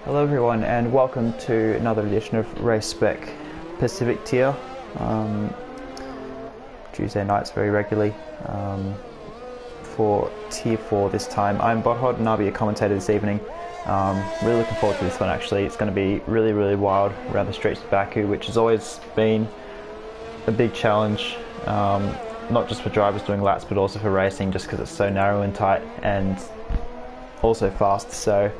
Hello everyone and welcome to another edition of Race Spec Pacific Tier. Tuesday nights very regularly for Tier 4 this time. I'm Bothod and I'll be a commentator this evening. Really looking forward to this one actually. It's going to be really wild around the streets of Baku, which has always been a big challenge, not just for drivers doing laps but also for racing, just because it's so narrow and tight and also fast. So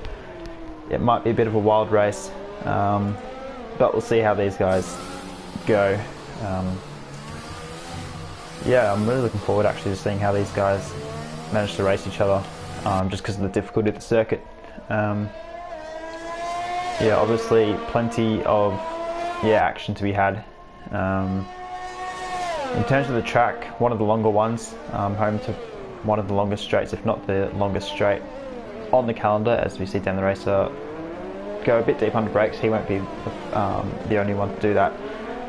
it might be a bit of a wild race, but we'll see how these guys go. Yeah, I'm really looking forward actually to seeing how these guys manage to race each other, just because of the difficulty of the circuit. Yeah, obviously plenty of action to be had. In terms of the track, one of the longer ones, home to one of the longest straights, if not the longest straight on the calendar, as we see Dan the Racer go a bit deep under brakes. He won't be the only one to do that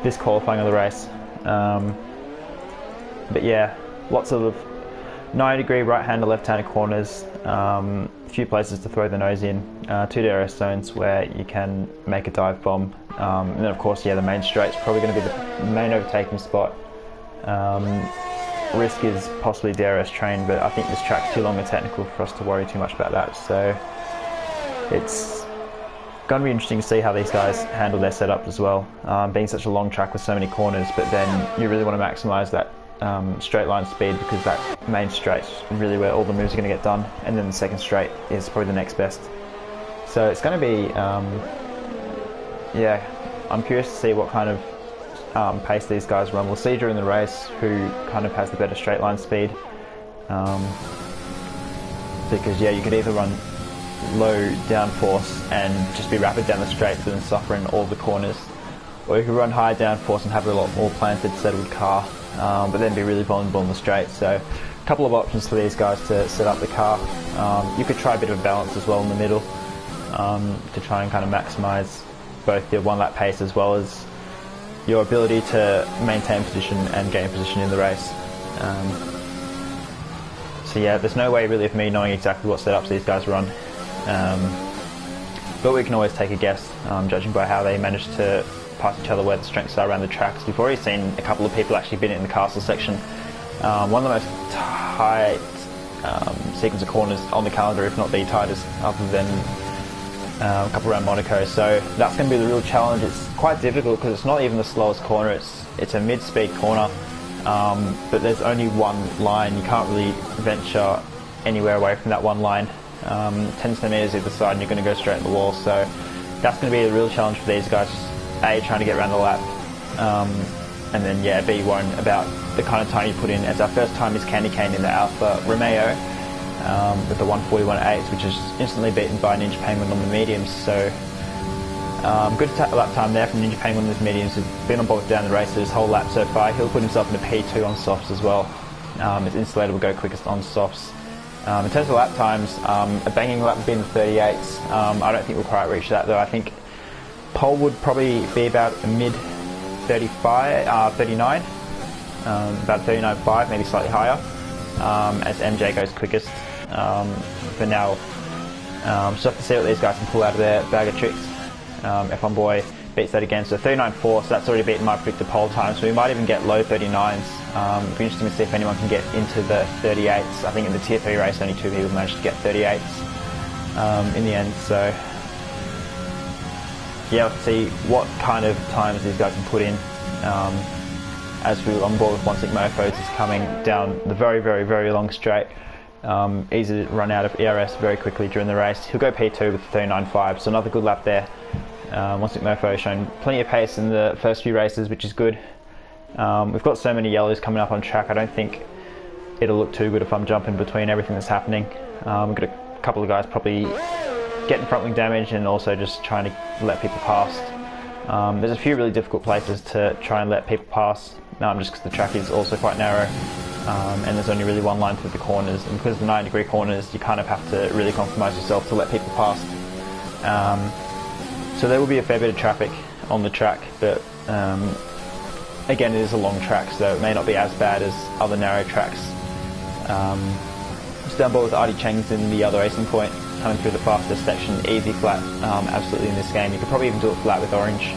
this qualifying of the race. But yeah, lots of 90-degree right-hander, left-hander corners, a few places to throw the nose in, two DRS zones where you can make a dive bomb, and then of course the main straight's probably going to be the main overtaking spot. Risk is possibly DRS train, but I think this track's too long and technical for us to worry too much about that, so it's going to be interesting to see how these guys handle their setup as well, being such a long track with so many corners, but then you really want to maximise that straight line speed, because that main straight's really where all the moves are going to get done, and then the second straight is probably the next best. So it's going to be, I'm curious to see what kind of pace these guys run. We'll see during the race who kind of has the better straight line speed, because you could either run low downforce and just be rapid down the straights and suffer in all the corners, or you could run high downforce and have a lot more planted, settled car, but then be really vulnerable in the straights. So a couple of options for these guys to set up the car. You could try a bit of a balance as well in the middle, to try and kind of maximise both your one lap pace as well as your ability to maintain position and gain position in the race. So yeah, there's no way really of me knowing exactly what setups these guys run, but we can always take a guess, judging by how they manage to pass each other, where the strengths are around the tracks. We've already seen a couple of people actually been in the castle section, one of the most tight sequence of corners on the calendar, if not the tightest, other than a couple around Monaco. So that's going to be the real challenge. It's quite difficult because it's not even the slowest corner, it's a mid-speed corner, but there's only one line. You can't really venture anywhere away from that one line. 10 centimetres either side and you're going to go straight in the wall. So that's going to be the real challenge for these guys. A, trying to get around the lap, and then B, worrying about the kind of time you put in, as our first time is Candy Cane in the Alfa Romeo, with the 1:41.8, which is instantly beaten by Ninja Penguin on the mediums. So good lap time there from Ninja Penguin on his mediums. He's been on board down the race his whole lap so far. He'll put himself into P2 on softs as well. His insulator will go quickest on softs. In terms of lap times, a banging lap would be in the 38s. I don't think we'll quite reach that though. I think pole would probably be about a mid 35, 39, about 39.5, maybe slightly higher, as MJ goes quickest for now. So have to see what these guys can pull out of their bag of tricks. F1 Boy beats that again, so 39.4, so that's already beaten my predicted pole time, so we might even get low 39s. It'll be interesting to see if anyone can get into the 38s. I think in the Tier 3 race only 2 people managed to get 38s in the end, so yeah, let's see what kind of times these guys can put in, as we on board with One Stick Mofos is coming down the very long straight. Easy to run out of ERS very quickly during the race. He'll go P2 with 39.5, so another good lap there. One Stick Mofo has shown plenty of pace in the first few races, which is good. We've got so many yellows coming up on track, I don't think it'll look too good if I'm jumping between everything that's happening. We've got a couple of guys probably getting front wing damage and also just trying to let people pass. There's a few really difficult places to try and let people pass, just because the track is also quite narrow, and there's only really one line through the corners, and because of the 90-degree corners you kind of have to really compromise yourself to let people pass. So there will be a fair bit of traffic on the track, but again, it is a long track, so it may not be as bad as other narrow tracks. Just down board with Artie Cheng's in the other racing point. coming through the fastest section, easy flat, absolutely in this game. You could probably even do it flat with orange,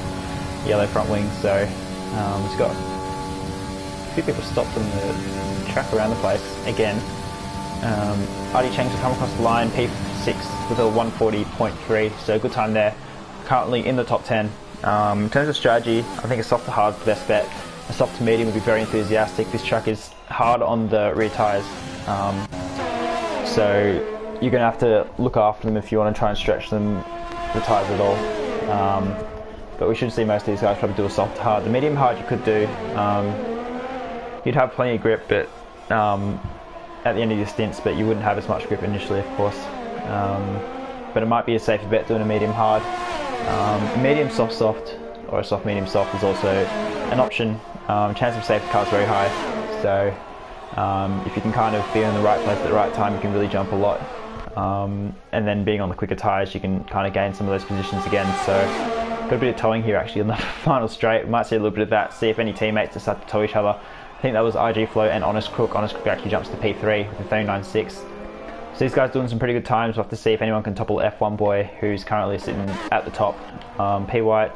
yellow front wings. So it's got a few people stopped on the track around the place. Again, Artie Cheng's will come across the line, P6 with a 140.3, so good time there. Currently in the top 10. In terms of strategy, I think a soft to hard is the best bet. A soft to medium would be very enthusiastic. This track is hard on the rear tyres, so you're going to have to look after them if you want to try and stretch them, the tyres at all. But we should see most of these guys probably do a soft to hard. The medium hard you could do, you'd have plenty of grip, but at the end of your stints, but you wouldn't have as much grip initially, of course. But it might be a safer bet doing a medium hard. Medium soft or a soft medium soft is also an option. Chance of safety car is very high, so if you can kind of be in the right place at the right time, you can really jump a lot. And then being on the quicker tyres, you can kind of gain some of those positions again. So got a bit of towing here actually on the final straight. We might see a little bit of that, see if any teammates decide to tow each other. I think that was IG Flow and Honest Crook. Honest Crook actually jumps to P3 with a 39.6. So these guys doing some pretty good times. We'll have to see if anyone can topple F1 boy, who's currently sitting at the top. P White,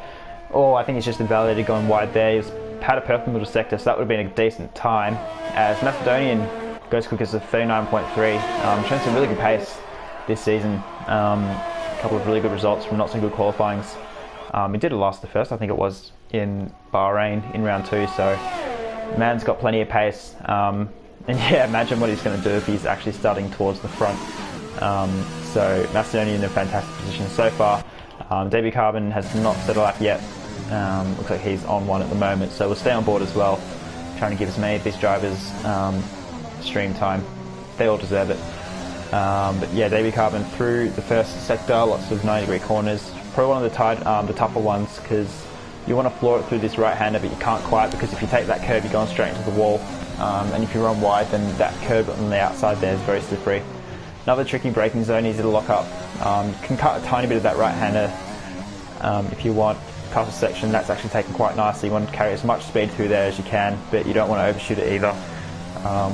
I think he's just invalidated going wide there. He's had a perfect little sector, so that would have been a decent time. As Macedonian goes quick as a 39.3, showing some really good pace this season. A couple of really good results from not so good qualifyings. He did last the first, I think it was, in Bahrain in round 2, so man's got plenty of pace. And yeah, imagine what he's going to do if he's actually starting towards the front. So Macedonian in a fantastic position so far. Davey Carbon has not set a lap yet. Looks like he's on one at the moment, so we'll stay on board as well, trying to give as many of these drivers stream time. They all deserve it. But yeah, Davey Carbon through the first sector, lots of 90-degree corners. Probably one of the tougher ones, because you want to floor it through this right-hander, but you can't quite, because if you take that curve, you're going straight into the wall. And if you run wide, then that curve on the outside there is very slippery. Another tricky braking zone, easy to lock up. You can cut a tiny bit of that right-hander if you want. Castle section, that's actually taken quite nicely. You want to carry as much speed through there as you can, but you don't want to overshoot it either,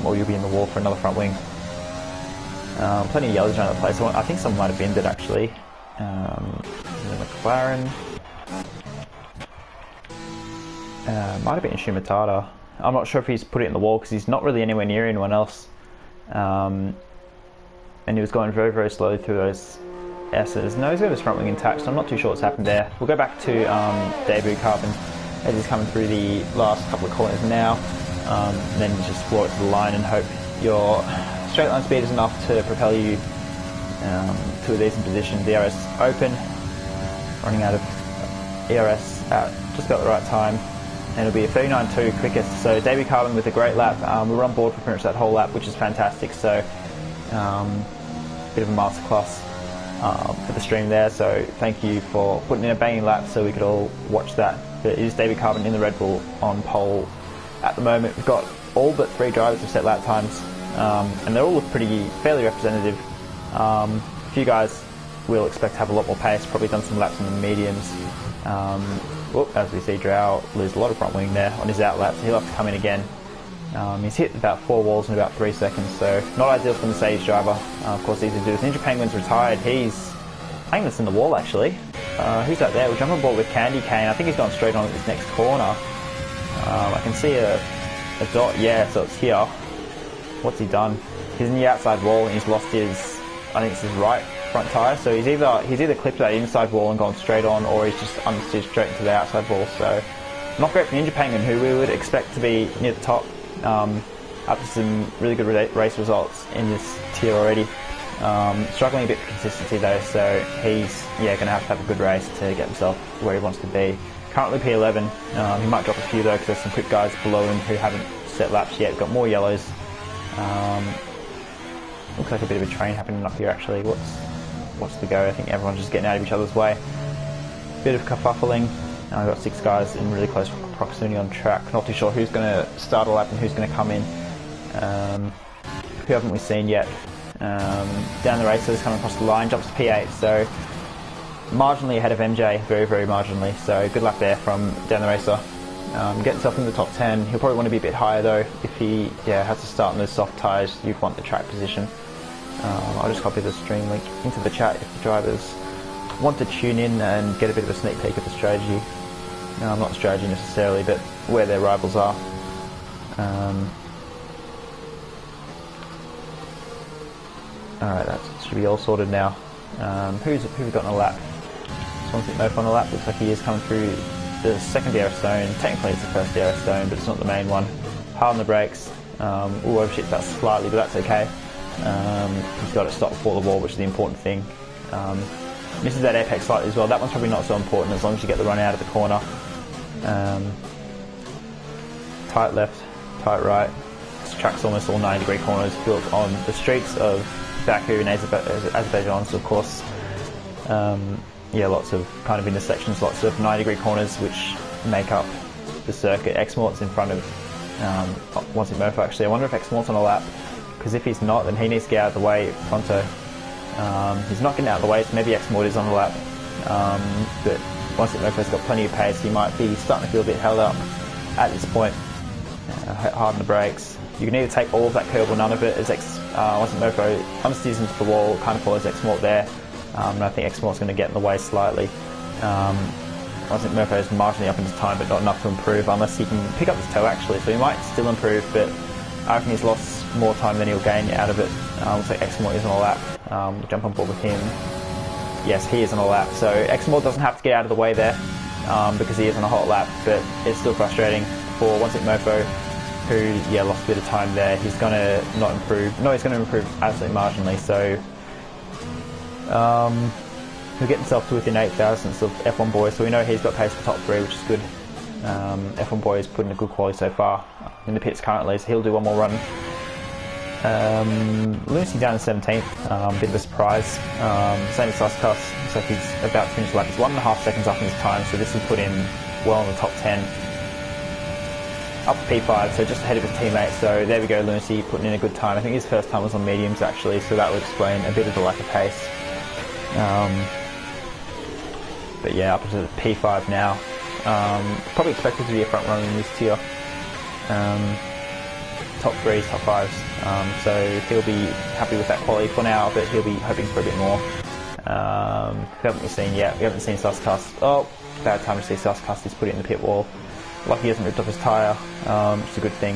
or you'll be in the wall for another front wing. Plenty of yellows around the place. I think someone might have binned it actually. The McLaren. Might have been Shumatada. I'm not sure if he's put it in the wall because he's not really anywhere near anyone else. And he was going very, very slowly through those S's. No, he's got his front wing intact, so I'm not too sure what's happened there. We'll go back to Debut Carbon as he's coming through the last couple of corners now. And then you just floor it to the line and hope your straight line speed is enough to propel you to a decent position. DRS open, running out of ERS at just about the right time. And it'll be a 39.2 quickest. So Davey Carbon with a great lap. We were on board for pretty much that whole lap, which is fantastic. So bit of a masterclass for the stream there. So thank you for putting in a banging lap so we could all watch that. But it is Davey Carbon in the Red Bull on pole at the moment. We've got all but 3 drivers have set lap times, and they all look fairly representative. A few guys we'll expect to have a lot more pace. Probably done some laps in the mediums. As we see Drow lose a lot of front wing there on his out lap, so he'll have to come in again. He's hit about 4 walls in about 3 seconds, so not ideal for the Mercedes driver. Of course, easy to do this. Ninja Penguin's retired. He's playing this in the wall actually. Who's that there? We'll jump on board with Candy Cane. I think he's gone straight on at this next corner. I can see a dot, yeah, so it's here. What's he done? He's in the outside wall and he's lost his, I think it's his right front tyre, so he's either clipped that inside wall and gone straight on, or he's just understeered straight into the outside wall. So not great for Ninja Penguin, who we would expect to be near the top after some really good race results in this tier already. Struggling a bit for consistency though, so he's going to have a good race to get himself where he wants to be. Currently P11, he might drop a few though because there's some quick guys below him who haven't set laps yet. Got more yellows. Looks like a bit of a train happening up here actually. What's the go? I think everyone's just getting out of each other's way. Bit of kerfuffling. We've got 6 guys in really close proximity on track. Not too sure who's going to start a lap and who's going to come in. Who haven't we seen yet? Down the races, coming across the line, jumps to P8, so marginally ahead of MJ, very, very marginally. So good luck there from Down the Racer. Get himself in the top 10. He'll probably want to be a bit higher though. If he has to start on those soft tyres, you'd want the track position. I'll just copy the stream link into the chat if the drivers want to tune in and get a bit of a sneak peek at the strategy. Not strategy necessarily, but where their rivals are. Alright, that should be all sorted now. Who's we got on a lap? Something Mofo on a lap. Looks like he is coming through the second DRS zone. Technically it's the first DRS zone, but it's not the main one. Hard on the brakes. We'll overshoot that slightly, but that's okay. He's got to stop before the wall, which is the important thing. Misses that apex slightly as well. That one's probably not so important as long as you get the run out of the corner. Tight left, tight right. This track's almost all 90-degree corners built on the streets of Baku and Azerbaijan, so of course, yeah, lots of kind of intersections, lots of 90-degree corners which make up the circuit. Xmort's in front of Wanted Mofo actually. I wonder if Xmort's on a lap, because if he's not, then he needs to get out of the way pronto. He's not getting out of the way, so maybe Xmort is on the lap. But Wanted Mofo's got plenty of pace, he might be starting to feel a bit held up at this point. Hard on the brakes. You can either take all of that curve or none of it, as Wanted Mofo understeers into the wall, kind of follows Xmort there. And I think Xmort's going to get in the way slightly. Wanted Mofo is marginally up in his time, but not enough to improve, unless he can pick up his toe actually, so he might still improve, but I reckon he's lost more time than he'll gain out of it. Looks like Xmort is on a lap. We'll jump on board with him. Yes, he is on a lap, so Xmort doesn't have to get out of the way there, because he is on a hot lap, but it's still frustrating for Wanted Mofo, who, yeah, lost a bit of time there. He's going to not improve. No, he's going to improve absolutely marginally, so he'll get himself to within 8 thousandths of F1 Boy, so we know he's got pace for top 3, which is good. F1 Boy is putting a good quality so far in the pits currently, so he'll do one more run. Lunacy down in 17th, bit of a surprise. Same as Suscus, looks like he's about to finish the lap. He's 1.5 seconds up in his time, so this will put him well in the top 10. Up to P5, so just ahead of his teammate, so there we go, Lunacy putting in a good time. I think his first time was on mediums actually, so that would explain a bit of the lack of pace. But yeah, up to P5 now. Probably expected to be a front runner in this tier. Top 3s, top 5s. So he'll be happy with that quality for now, but he'll be hoping for a bit more. We haven't seen yet. We haven't seen Suscus. Oh, bad time to see Suscus. He's put it in the pit wall. Lucky he hasn't ripped off his tyre, which is a good thing.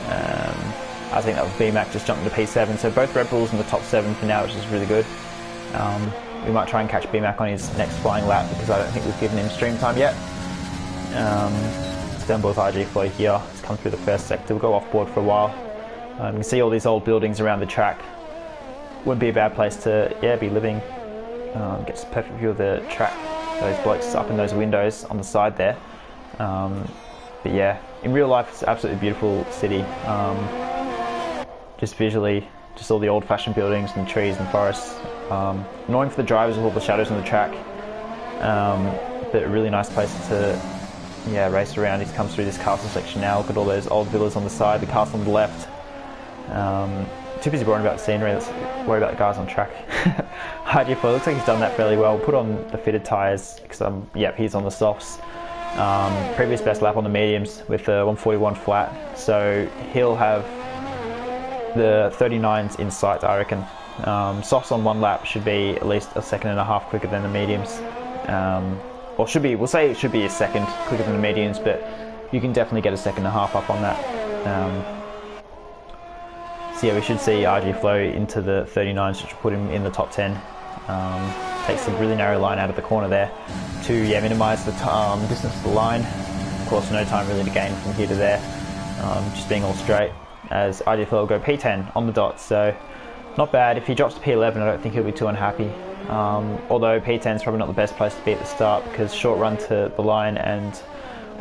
I think that was BMAC just jumping to P7. So both Red Bulls in the top 7 for now, which is really good. We might try and catch BMAC on his next flying lap, because I don't think we've given him stream time yet. Down with RG Flow here. He's come through the first sector. We'll go off board for a while. You can see all these old buildings around the track. Wouldn't be a bad place to, yeah, be living. Gets a perfect view of the track. Those blokes up in those windows on the side there. But yeah, in real life it's an absolutely beautiful city. Just visually, just all the old-fashioned buildings and trees and forests. Annoying for the drivers with all the shadows on the track. But a really nice place to, yeah, race around. He comes through this castle section now. Look at all those old villas on the side, the castle on the left. Too busy worrying about the scenery, let's worry about the guys on track. RG4, looks like he's done that fairly well. Put on the fitted tyres, because yep, he's on the softs. Previous best lap on the mediums with the 141 flat, so he'll have the 39s in sight, I reckon. Softs on one lap should be at least a second and a half quicker than the mediums. Or should be, we'll say it should be a second quicker than the mediums, but you can definitely get a second and a half up on that. So yeah, we should see RG Flow into the 39s, which will put him in the top 10. Takes a really narrow line out of the corner there to, yeah, minimise the distance to the line. Of course, no time really to gain from here to there, just being all straight, as RG Flow will go P10 on the dot, so not bad. If he drops to P11, I don't think he'll be too unhappy. Although P10 is probably not the best place to be at the start, because short run to the line and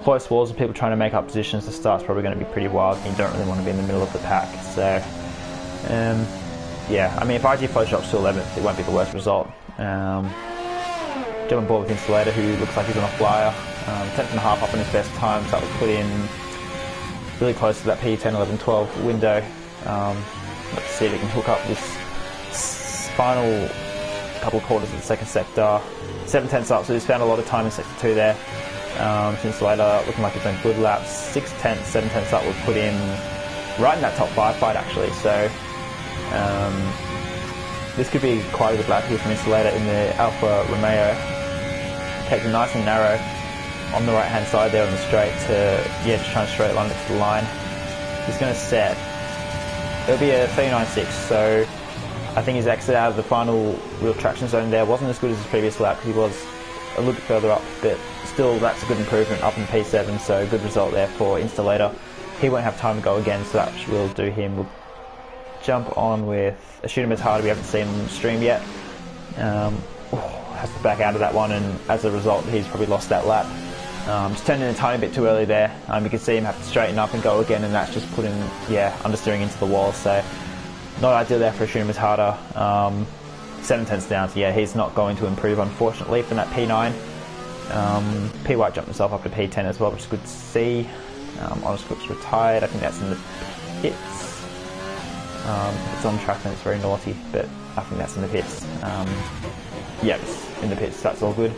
close walls and people trying to make up positions, the start's probably going to be pretty wild and you don't really want to be in the middle of the pack. So yeah, I mean, if RG Flow drops to 11th, it won't be the worst result. Jump on board with Insulator, who looks like he's on a flyer. 10th and a half up on his best time, so that will put in really close to that P10, 11, 12 window. Let's see if he can hook up this final couple of quarters of the second sector. 7/10 up, so he's found a lot of time in sector 2 there. Insulator looking like he's done good laps. 6/10, 7/10 up would put him right in that top 5 fight actually. So this could be quite a good lap here from Insulator in the Alfa Romeo. Takes it nice and narrow on the right hand side there on the straight to, just try and straight line it to the line. He's going to set, it'll be a 39.6, so I think his exit out of the final real traction zone there wasn't as good as his previous lap. He was a little bit further up, but still that's a good improvement up in P7, so good result there for Installator. He won't have time to go again, so that will do him. We'll jump on with a Shooter Matata. We haven't seen him stream yet. Has to back out of that one, and as a result he's probably lost that lap. Just turned in a tiny bit too early there. You can see him have to straighten up and go again, and that's just put him understeering into the wall, so not ideal there for a Shooter Matata. 7 tenths down, so he's not going to improve unfortunately from that P9. P White jumped himself up to P10 as well, which is good to see. Honest Cook's retired, I think that's in the pits. If it's on track then it's very naughty, but I think that's in the pits. It's in the pits, that's all good.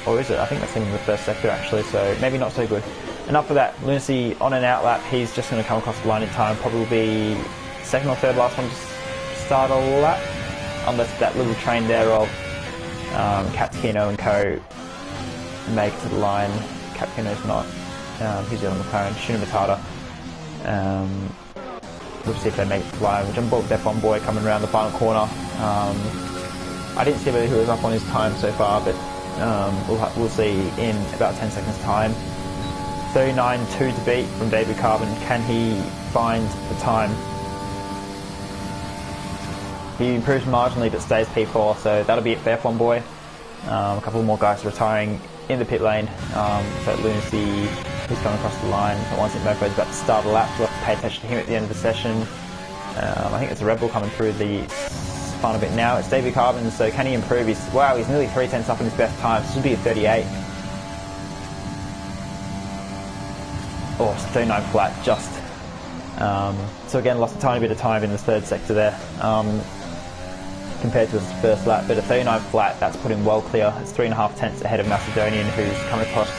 Or is it? I think that's in the first sector actually, so maybe not so good. Enough of that. Lunacy on an out lap, he's just going to come across the line in time, probably be second or third last one to start a lap, unless that little train there of Captino and co make it to the line. Captino's not, he's the other McLaren, Shooter Matata. We'll see if they make it to the line. We'll jump aboard with F1 Boy coming around the final corner. I didn't see whether he was up on his time so far, but we'll see in about 10 seconds time. 39.2 to beat from David Carbon. Can he find the time? He improves marginally but stays P4, so that'll be it for F1 Boy. A couple more guys retiring in the pit lane. So Lunacy is coming across the line. Once Mofo is about to start a lap, we'll have to pay attention to him at the end of the session. I think it's a Red Bull coming through the final bit now. It's David Carbon, so can he improve? He's nearly 3 tenths up in his best time. This would be a 38. Oh, it's 39 flat, just. So again, lost a tiny bit of time in the third sector there, compared to his first lap, but a 39 flat, that's put him well clear. It's 3.5 tenths ahead of Macedonian, who's coming across.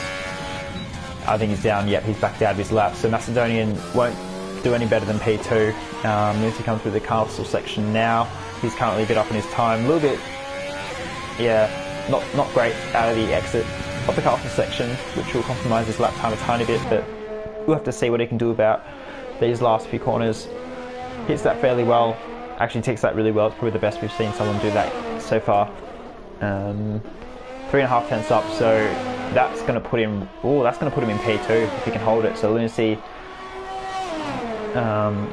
I think he's down, he's backed out of his lap, so Macedonian won't do any better than P2. Needs to come through the castle section now. He's currently a bit up in his time, a little bit, not great out of the exit of the castle section, which will compromise his lap time a tiny bit, but we'll have to see what he can do about these last few corners. Hits that fairly well, actually takes that really well. It's probably the best we've seen someone do that so far. 3.5 tenths up, so that's going to put him. That's going to put him in P2 if he can hold it. So Lunacy,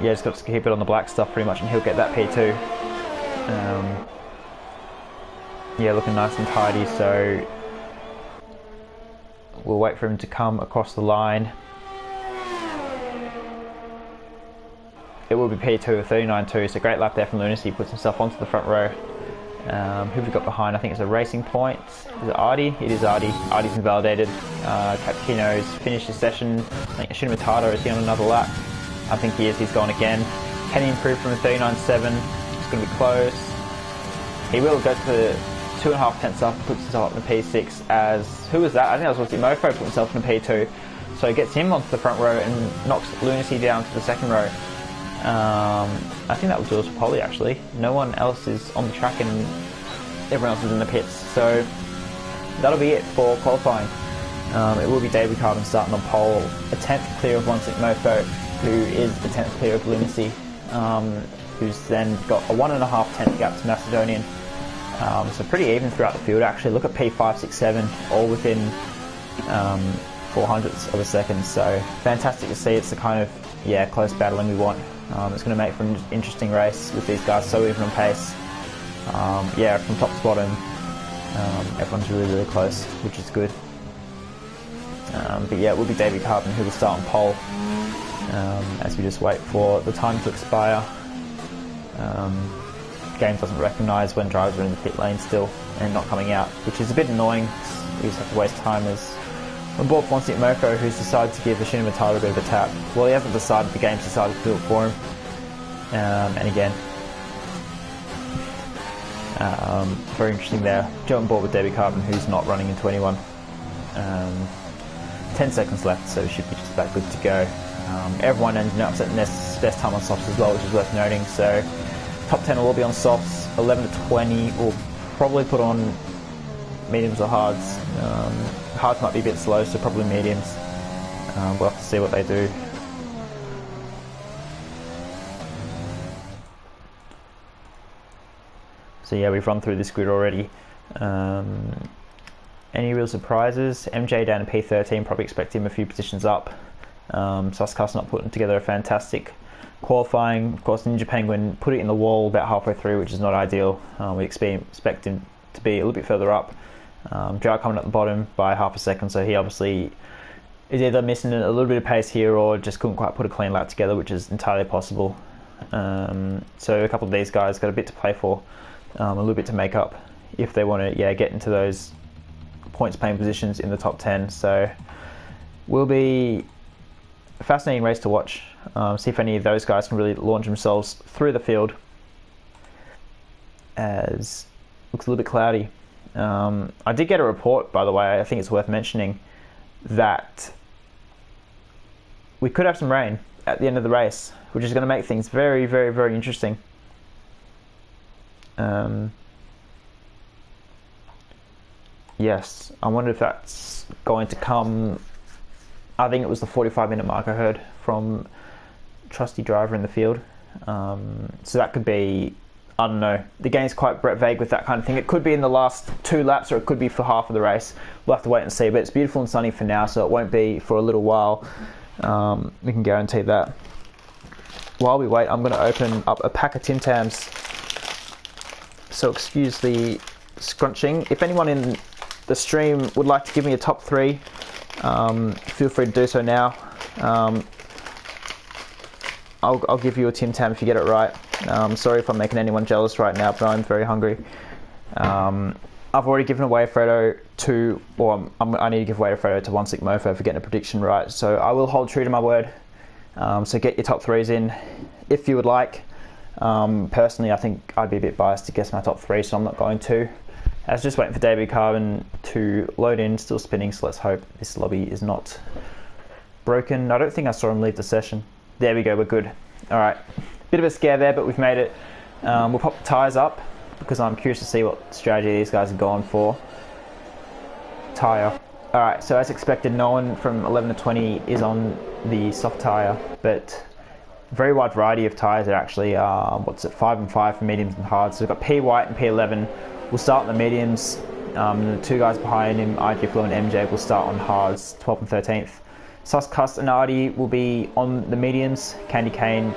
just got to keep it on the black stuff pretty much, and he'll get that P2. Looking nice and tidy. So we'll wait for him to come across the line. It will be P2, 39.2, so great lap there from Lunacy. He puts himself onto the front row. Who have we got behind? I think it's a Racing Point. Is it Artie? It is Artie. Artie's invalidated. Captino's finished his session. I think Shooter Matata, is he on another lap? I think he is. He's gone again. Can he improve from a 39.7? It's going to be close. He will go to 2.5 tenths up, puts himself up in the P6 as... Who was that? I think that was Mofo put himself in the P2. So he gets him onto the front row and knocks Lunacy down to the second row. I think that will do us for Polly actually. No one else is on the track and everyone else is in the pits. So that'll be it for qualifying. It will be David Carbon starting on pole, a 10th clear of 1-6 Mofo, who is the 10th clear of Lunacy, who's then got a 1.5 tenth gap to Macedonian. So pretty even throughout the field actually. Look at P5, 6, 7, all within 400ths of a second. So fantastic to see. It's the kind of close battling we want. It's going to make for an interesting race with these guys so even on pace. From top to bottom, everyone's really close, which is good. But it will be David Carbon who will start on pole as we just wait for the time to expire. The game doesn't recognise when drivers are in the pit lane still and not coming out, which is a bit annoying. We just have to waste time as on board Fonsic Mofo, who's decided to give the Shooter Matata a bit of a tap. Well, he hasn't decided, the game's decided to do it for him. And again, very interesting there. Jump on board with David Carbon, who's not running into anyone. 10 seconds left, so should be just about good to go. Everyone ended up setting their best time on softs as well, which is worth noting. So Top 10 will all be on softs. 11 to 20 will probably put on mediums or hards. Hards might be a bit slow, so probably mediums. We'll have to see what they do. So yeah, we've run through this grid already. Any real surprises? MJ down to P13, probably expect him a few positions up. Suskas not putting together a fantastic qualifying. Of course, Ninja Penguin put it in the wall about halfway through, which is not ideal. We expect him to be a little bit further up. Drought coming at the bottom by half a second, so he obviously is either missing a little bit of pace here or just couldn't quite put a clean lap together, which is entirely possible. So a couple of these guys got a bit to play for, a little bit to make up if they want to get into those points paying positions in the top 10. So will be a fascinating race to watch. See if any of those guys can really launch themselves through the field, as it looks a little bit cloudy. I did get a report, by the way, I think it's worth mentioning, that we could have some rain at the end of the race, which is going to make things very, very, very interesting. Yes, I wonder if that's going to come. I think it was the 45-minute mark I heard from trusty driver in the field. So that could be, I don't know, the game's quite vague with that kind of thing. It could be in the last 2 laps, or it could be for half of the race. We'll have to wait and see, but it's beautiful and sunny for now, so it won't be for a little while. We can guarantee that. While we wait, I'm going to open up a pack of Tim Tams, so excuse the scrunching. If anyone in the stream would like to give me a top 3, feel free to do so now. I'll give you a Tim Tam if you get it right. Sorry if I'm making anyone jealous right now, but I'm very hungry. I've already given away a photo to, I need to give away a photo to One Sick Mofo for getting a prediction right, so I will hold true to my word. So get your top 3s in if you would like. Personally, I think I'd be a bit biased to guess my top 3, so I'm not going to. I was just waiting for David Carbon to load in, still spinning, so let's hope this lobby is not broken. I don't think I saw him leave the session. There we go, we're good. Alright, bit of a scare there, but we've made it. We'll pop the tyres up, because I'm curious to see what strategy these guys are going for. Tyre. Alright, so as expected, no one from 11 to 20 is on the soft tyre, but very wide variety of tyres. They're actually, 5 and 5 for mediums and hards. So we've got P White and P11. We'll start on the mediums. The 2 guys behind him, IG Flo and MJ, will start on hards, 12th and 13th. Suskas and Artie will be on the mediums. Candy Cane,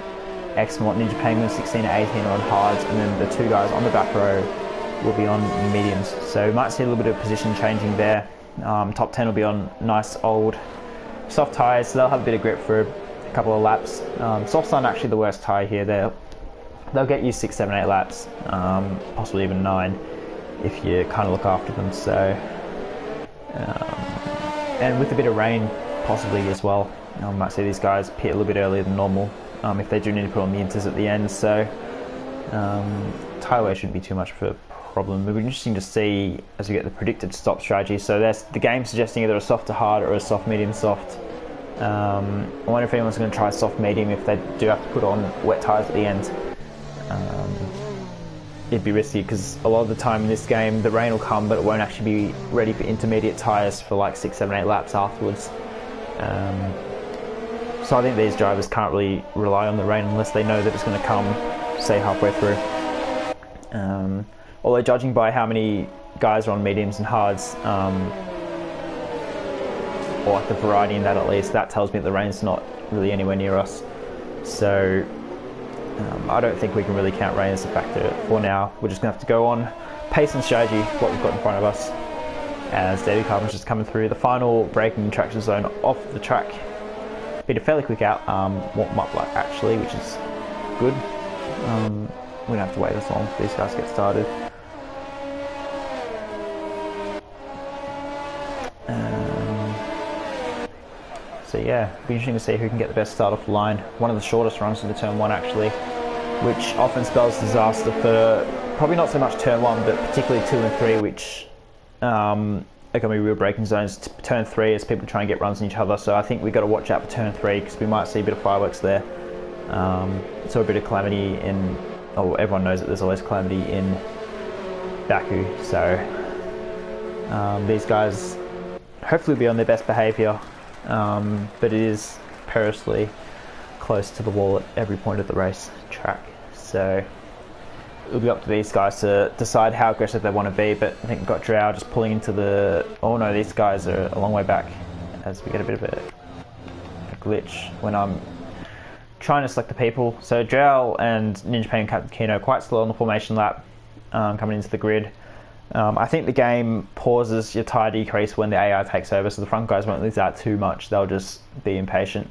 Xmont, Ninja Penguin, 16 and 18 are on hards, and then the 2 guys on the back row will be on mediums. So we might see a little bit of position changing there. Top 10 will be on nice old soft tyres, so they'll have a bit of grip for a couple of laps. Softs aren't actually the worst tyre here. They'll get you 6, 7, 8 laps, possibly even 9 if you kind of look after them. So, and with a bit of rain possibly as well, I might see these guys pit a little bit earlier than normal if they do need to put on the inters at the end. So tyre wear shouldn't be too much of a problem. It'll be interesting to see as we get the predicted stop strategy. So there's the game suggesting either a soft to hard or a soft medium soft. I wonder if anyone's going to try soft medium if they do have to put on wet tyres at the end. It'd be risky because a lot of the time in this game the rain will come, but it won't actually be ready for intermediate tyres for like 6, 7, 8 laps afterwards. So I think these drivers can't really rely on the rain unless they know that it's going to come, say, halfway through. Although judging by how many guys are on mediums and hards, or like the variety in that at least, that tells me that the rain's not really anywhere near us. So I don't think we can really count rain as a factor for now. We're just going to have to go on pace and strategy, what we've got in front of us, as David Carbon's just coming through the final braking traction zone off the track. Been a fairly quick out, warm up lap actually, which is good. We don't have to wait as long for these guys to get started. So yeah, it'll be interesting to see who can get the best start off the line. One of the shortest runs into turn 1 actually, which often spells disaster for probably not so much turn 1, but particularly 2 and 3, which are going to be real braking zones. Turn 3 as people try and get runs on each other, so I think we've got to watch out for turn 3 because we might see a bit of fireworks there. So a bit of calamity in oh, everyone knows that there's always calamity in Baku, so these guys hopefully will be on their best behaviour, but it is perilously close to the wall at every point of the race track, so it'll be up to these guys to decide how aggressive they want to be. But I think we've got Drow just pulling into the... oh no, these guys are a long way back, as we get a bit of a glitch when I'm trying to select the people. So Drow and Ninja Penguin Captain Kino quite slow on the formation lap, coming into the grid. I think the game pauses your tyre decrease when the AI takes over, so the front guys won't lose out too much. They'll just be impatient,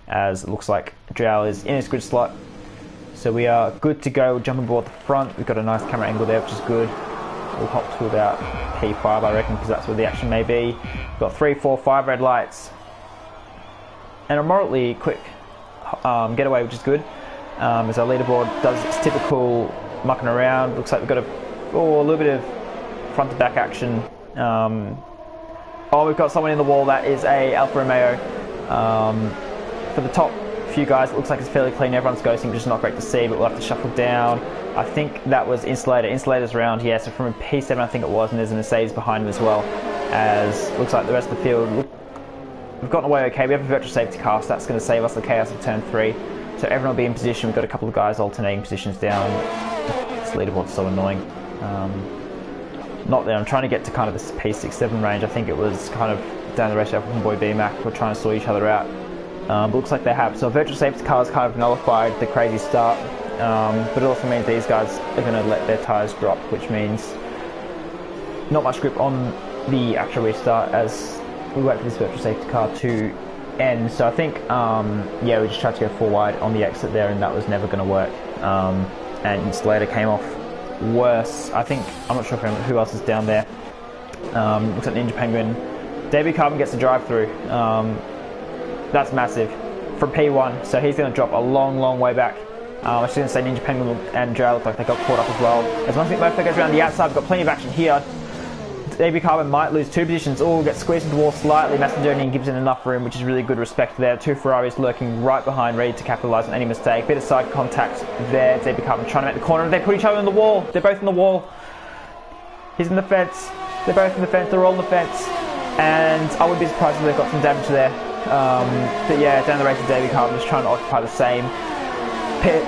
as it looks like Drow is in his grid slot. So we are good to go. We'll jump aboard the front. We've got a nice camera angle there, which is good. We'll hop to about P5, I reckon, because that's where the action may be. We've got 3, 4, 5 red lights. And a moderately quick getaway, which is good. As our leaderboard does its typical mucking around. Looks like we've got a little bit of front to back action. We've got someone in the wall. That is a Alfa Romeo. For the top few guys, it looks like it's fairly clean. Everyone's ghosting, which is not great to see, but we'll have to shuffle down. I think that was Insulator. Insulator's around here, so from a P7 I think it was, and there's a Mercedes behind him as well. As looks like the rest of the field, we've gotten away okay. We have a virtual safety car, so that's going to save us the chaos of turn 3. So everyone will be in position. We've got a couple of guys alternating positions down. This leaderboard's so annoying. Not there. I'm trying to get to kind of this P6, 7 range. I think it was kind of down the race from Boy BMAC. We're trying to sort each other out. But looks like they have. So virtual safety cars kind of nullified the crazy start. But it also means these guys are going to let their tyres drop, which means not much grip on the actual restart as we wait for this virtual safety car to end. So I think, yeah, we just tried to go 4 wide on the exit there, and that was never going to work. And Insulator came off worse. I think, I'm not sure who else is down there. Looks like Ninja Penguin. Debut Carbon gets a drive through. That's massive from P1, so he's going to drop a long way back. I was going to say Ninja Penguin and Drow look like they got caught up as well. As once Mofo goes around the outside, we've got plenty of action here. Debut Carbon might lose 2 positions. Get squeezed into the wall slightly. Macedonian gives it enough room, which is really good respect there. 2 Ferraris lurking right behind, ready to capitalise on any mistake. Bit of side contact there. Debut Carbon trying to make the corner. They put each other in the wall. They're both in the wall. He's in the fence. They're both in the fence. They're all in the fence. And I wouldn't be surprised if they've got some damage there. But yeah, down the race of Debut Carbon is trying to occupy the same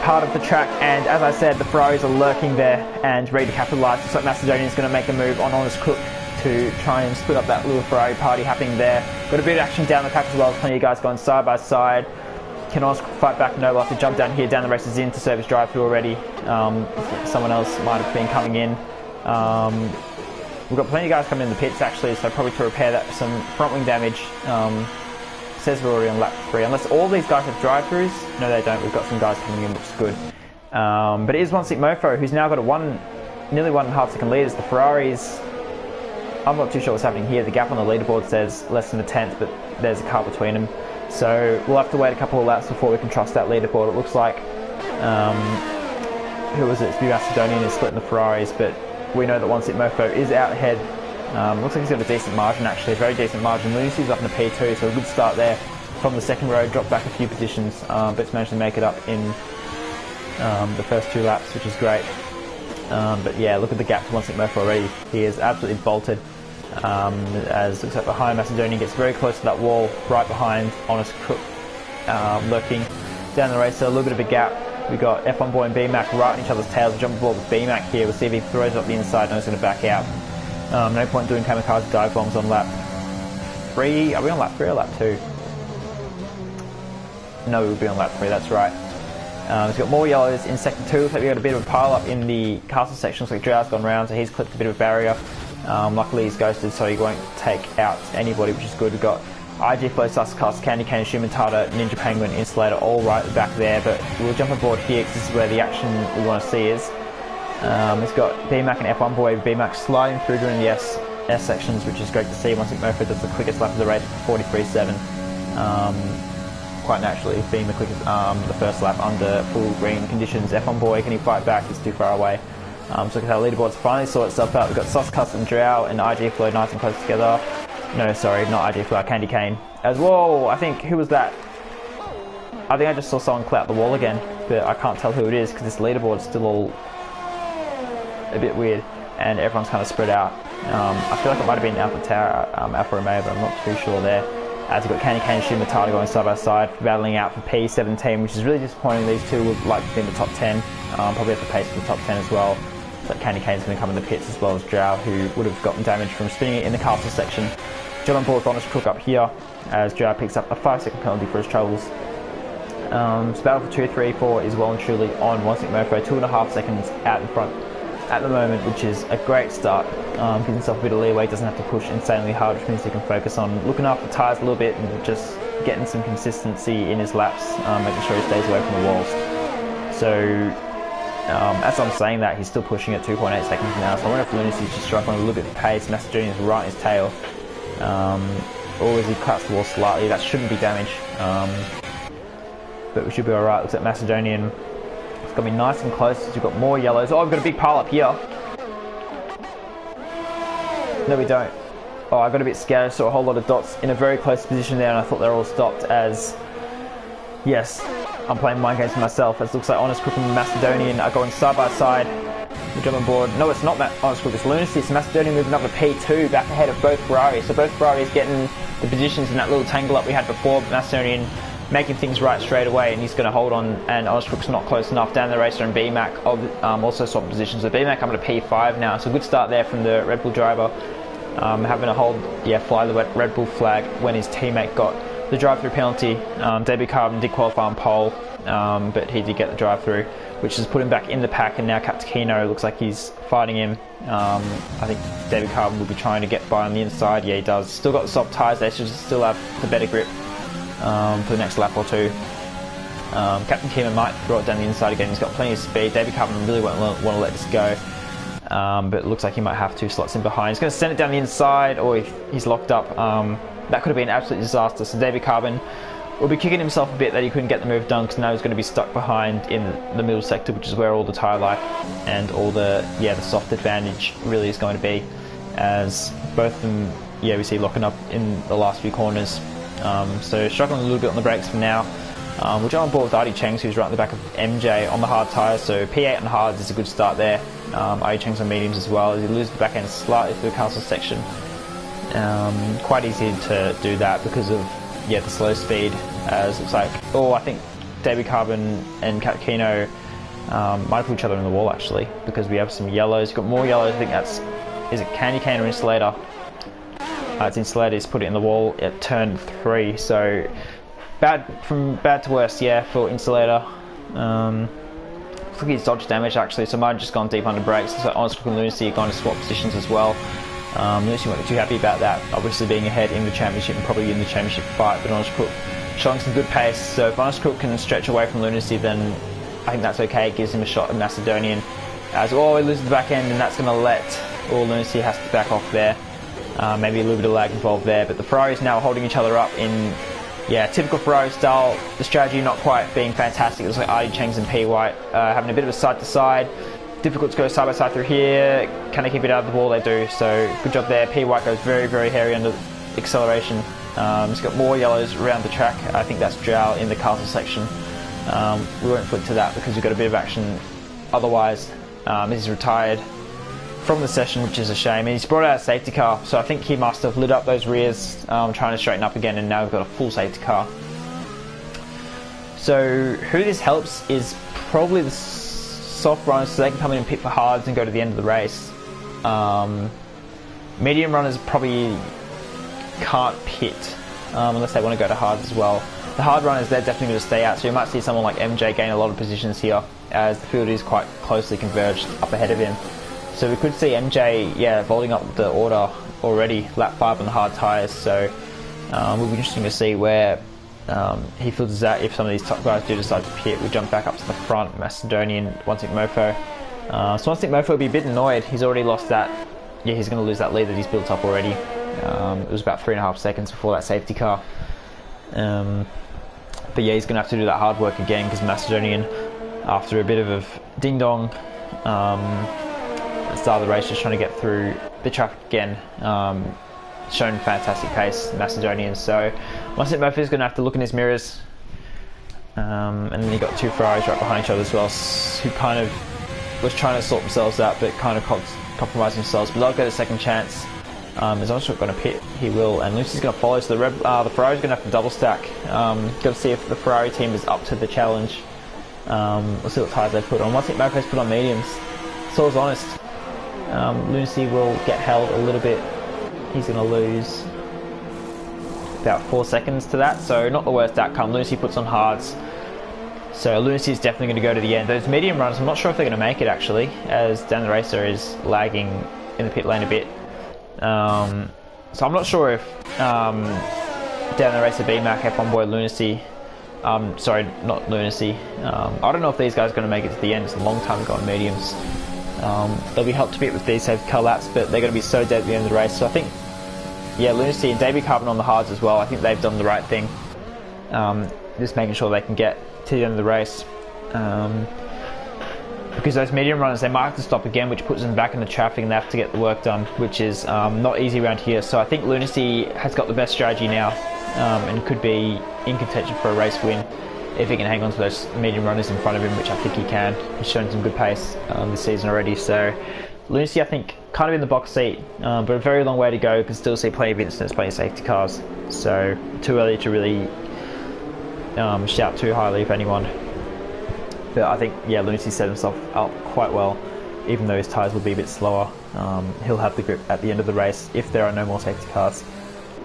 part of the track, and as I said, the Ferraris are lurking there and ready to capitalise. Looks like Macedonian's going to make a move on Honest Cook to try and split up that little Ferrari party happening there. Got a bit of action down the track as well. Plenty of guys going side by side. Can Honest Cook fight back? No, we'll have to jump down here. Down the race is in to service drive through already. Someone else might have been coming in. We've got plenty of guys coming in the pits actually, so probably to repair that some front wing damage. Says we're already on lap 3, unless all these guys have drive-throughs. No, they don't. We've got some guys coming in, which is good. But it is One Sick Mofo, who's now got a nearly 1.5 second lead as the Ferraris. I'm not too sure what's happening here. The gap on the leaderboard says less than a tenth, but there's a car between them. So we'll have to wait a couple of laps before we can trust that leaderboard. It looks like, who was it? It's Macedonian is splitting the Ferraris, but we know that One Sick Mofo is out ahead. Looks like he's got a decent margin actually, a very decent margin. Lucy's up in the P2, so a good start there from the second row, dropped back a few positions, but it's managed to make it up in the first 2 laps, which is great. But yeah, look at the gap to One Sick Mofo already. He is absolutely bolted, as looks like behind Macedonian gets very close to that wall, right behind Honest Cook, lurking down the race, so a little bit of a gap. We've got F1 Boy and BMAC right in each other's tails. We'll jump aboard with BMAC here, we'll see if he throws it up the inside, no, he's going to back out. No point doing kamikaze dive bombs on lap 3. Are we on lap 3 or lap 2? No, we'll be on lap 3, that's right. He's got more yellows in sector 2. Looks like we've got a bit of a pile up in the castle section. Looks like Drow's gone round, so he's clipped a bit of a barrier. Luckily he's ghosted, so he won't take out anybody, which is good. We've got IG Flow, Suscast, Candy Cane, Shumatata, Ninja Penguin, Insulator all right at the back there, but we'll jump aboard here because this is where the action we want to see is. It's got BMAC and F1 Boy, BMAC sliding through during the S sections, which is great to see. One Sick Mofo does the quickest lap of the race for 43.7. Quite naturally, being the quickest, the first lap under full green conditions. F1 Boy, can he fight back? He's too far away. So look at how the leaderboards finally sort itself out. We've got Suscast and Drow and IG Flow nice and close together. No, sorry, not IG Flow, Candy Cane. As well, I think, who was that? I think I just saw someone clout the wall again, but I can't tell who it is because this leaderboard's still all a bit weird and everyone's kind of spread out. I feel like it might have been Alpha Tower, Alfa Romeo, but I'm not too sure there. As we've got Candy Cane and Matata going side by side, battling out for P17, which is really disappointing. These two would like to be in the top 10, probably have the pace for the top 10 as well. So Candy Cane's going to come in the pits as well as Drow, who would have gotten damage from spinning it in the castle section. John on board with Honest Crook up here, as Drow picks up a 5-second penalty for his troubles. So battle for 2, 3, 4 is well and truly on. One Stick Mofo, 2.5 seconds out in front at the moment, which is a great start. Gives himself a bit of leeway, doesn't have to push insanely hard, which means he can focus on looking after tyres a little bit and just getting some consistency in his laps, making sure he stays away from the walls. So as I'm saying that, he's still pushing at 2.8 seconds now, so I wonder if Lunacy's just struggling a little bit of pace. Macedonian's right in his tail. Or as he cuts the wall slightly, that shouldn't be damage. But we should be alright. Looks like Macedonian, it's going to be nice and close. We've got more yellows. Oh, we've got a big pile up here. No, we don't. Oh, I got a bit scared. I saw a whole lot of dots in a very close position there, and I thought they were all stopped as... Yes, I'm playing mind games for myself. As it looks like Honest Crook and Macedonian are going side by side. We jump on board. No, it's not Honest Crook, it's Lunacy. It's Macedonian moving up to P2, back ahead of both Ferraris. So both Ferraris getting the positions in that little tangle up we had before, but Macedonian making things right straight away, and he's going to hold on, and Honest Crook's not close enough. Down the racer and BMAC also swapped positions. So BMAC coming to P5 now, so good start there from the Red Bull driver. Having to hold, fly the Red Bull flag when his teammate got the drive-through penalty. Debut Carbon did qualify on pole, but he did get the drive-through, which has put him back in the pack, and now Captain Kino looks like he's fighting him. I think David Carbon will be trying to get by on the inside. Yeah, he does. Still got the soft tyres there, so just still have the better grip for the next lap or two. Captain Kino might throw it down the inside again. He's got plenty of speed. David Carbon really won't want to let this go. But it looks like he might have 2 slots in behind. He's going to send it down the inside, or he's locked up. That could have been an absolute disaster. So David Carbon will be kicking himself a bit that he couldn't get the move done, because now he's going to be stuck behind in the middle sector, which is where all the tyre life and all the soft advantage really is going to be, as both of them we see locking up in the last few corners. So struggling a little bit on the brakes for now. We're on board with Artie Cheng, who's right at the back of MJ on the hard tyres, so P8 on hards is a good start there. Artie Cheng's on mediums as well, as he loses the back end slightly through the castle section. Quite easy to do that because of the slow speed, as it's like, I think David Carbon and Cat Kino might put each other in the wall actually, because we have some yellows. We've got more yellows. I think that's, is it Candy Cane or Insulator? It's Insulator. He's put it in the wall at turn 3, so from bad to worse, for Insulator. Looks like he's dodged damage actually, so might have just gone deep under brakes. So Honest Crook and Lunacy are going to swap positions as well. Lunacy won't be too happy about that, obviously being ahead in the championship and probably in the championship fight, but Honest Crook showing some good pace. So if Honest Crook can stretch away from Lunacy, then I think that's okay. It gives him a shot at Macedonian. As he loses the back end, and that's going to let Lunacy has to back off there. Maybe a little bit of lag involved there, but the Ferraris now holding each other up in typical Ferrari style. The strategy not quite being fantastic. It looks like Artie Cheng's and P White having a bit of a side to side. Difficult to go side by side through here. Can they keep it out of the wall? They do, so good job there. P White goes very, very hairy under acceleration. He's got more yellows around the track. I think that's Drow in the castle section. We won't flick to that because we've got a bit of action otherwise. He's retired from the session, which is a shame. And he's brought out a safety car, so I think he must have lit up those rears, trying to straighten up again, and now we've got a full safety car. So who this helps is probably the soft runners, so they can come in and pit for hards and go to the end of the race. Medium runners probably can't pit unless they want to go to hards as well. The hard runners, they're definitely going to stay out, so you might see someone like MJ gain a lot of positions here, as the field is quite closely converged up ahead of him. So we could see MJ, vaulting up the order already, lap 5 on the hard tyres, so will be interesting to see where he filters out if some of these top guys do decide to pit. We jump back up to the front, Macedonian, One Stick Mofo. So One Stick Mofo will be a bit annoyed. He's already lost that, he's going to lose that lead that he's built up already. It was about 3.5 seconds before that safety car. But he's going to have to do that hard work again, because Macedonian, after a bit of a ding-dong, at the start of the race, just trying to get through the traffic again. Shown fantastic pace, Macedonian. So One Stick Mofo is going to have to look in his mirrors, And then you got two Ferraris right behind each other as well, who kind of was trying to sort themselves out, but kind of compromised themselves. But they'll get a second chance. As long as we're going to pit, he will, and Lucy's going to follow. So the Ferrari's going to have to double stack. Got to see if the Ferrari team is up to the challenge. We'll see what tyres they put on. Once Moko's put on mediums, so it's honest. Lucy will get held a little bit. He's going to lose about 4 seconds to that, so not the worst outcome. Lucy puts on hards, so Lucy is definitely going to go to the end. Those medium runs, I'm not sure if they're going to make it actually, as Dan the Racer is lagging in the pit lane a bit. So I'm not sure if Dan the Racer, BMAC, F1 Boy, Lunacy, sorry, not Lunacy. I don't know if these guys are going to make it to the end. It's a long time ago on mediums. They'll be helped a bit with these safety car laps, but they're going to be so dead at the end of the race. So I think, yeah, Lunacy and Davey Carbon on the hards as well. I think they've done the right thing. Just making sure they can get to the end of the race. Because those medium runners, they might have to stop again, which puts them back in the traffic and they have to get the work done, which is not easy around here. So I think Lunacy has got the best strategy now, and could be in contention for a race win if he can hang on to those medium runners in front of him, which I think he can. He's shown some good pace this season already. So Lunacy, I think, kind of in the box seat, but a very long way to go. Can still see plenty of incidents, plenty of safety cars. So too early to really shout too highly if anyone. But I think, yeah, Lunacy set himself up quite well, even though his tyres will be a bit slower. He'll have the grip at the end of the race if there are no more safety cars.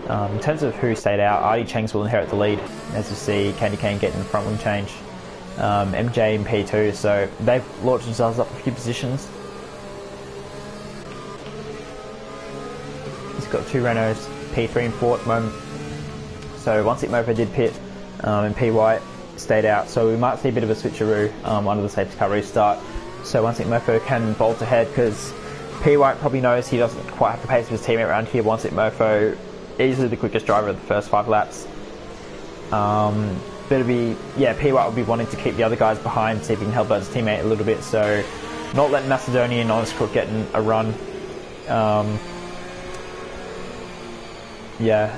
In terms of who stayed out, Artie Chengs will inherit the lead, as you see Candy Cane getting the front wing change. MJ in P2, so they've launched themselves up a few positions. He's got two Renaults, P3 and 4 at the moment. So once Mofo did pit, and P White stayed out, so we might see a bit of a switcheroo under the safety car restart. So once Mofo can bolt ahead, because P White probably knows he doesn't quite have the pace of his teammate around here. Once Mofo, easily the quickest driver of the first 5 laps. But it'll be, yeah, P White will be wanting to keep the other guys behind, see if he can help out his teammate a little bit. So not letting Macedonian and Honest Crook get a run. Yeah.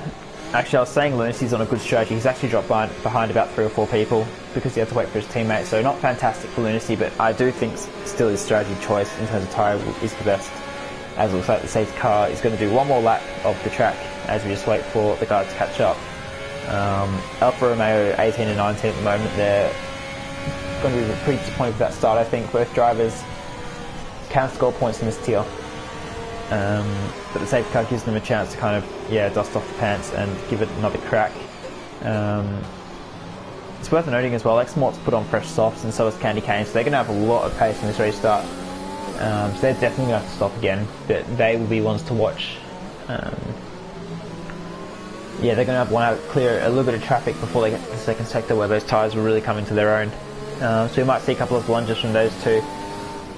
Actually, I was saying Lunacy's on a good strategy. He's actually dropped behind about 3 or 4 people because he had to wait for his teammate. So not fantastic for Lunacy, but I do think still his strategy choice in terms of tyre is the best. As it looks like the safety car is going to do one more lap of the track as we just wait for the guys to catch up. Alfa Romeo 18 and 19 at the moment. They're going to be pretty disappointed with that start. I think both drivers can score points in this tier. But the safety car gives them a chance to kind of, yeah, dust off the pants and give it another crack. It's worth noting as well, X-Mort's put on fresh softs and so has Candy Cane, so they're going to have a lot of pace in this restart. So they're definitely going to have to stop again, but they will be ones to watch. Yeah, they're going to want to clear a little bit of traffic before they get to the second sector where those tyres will really come into their own. So we might see a couple of lunges from those two.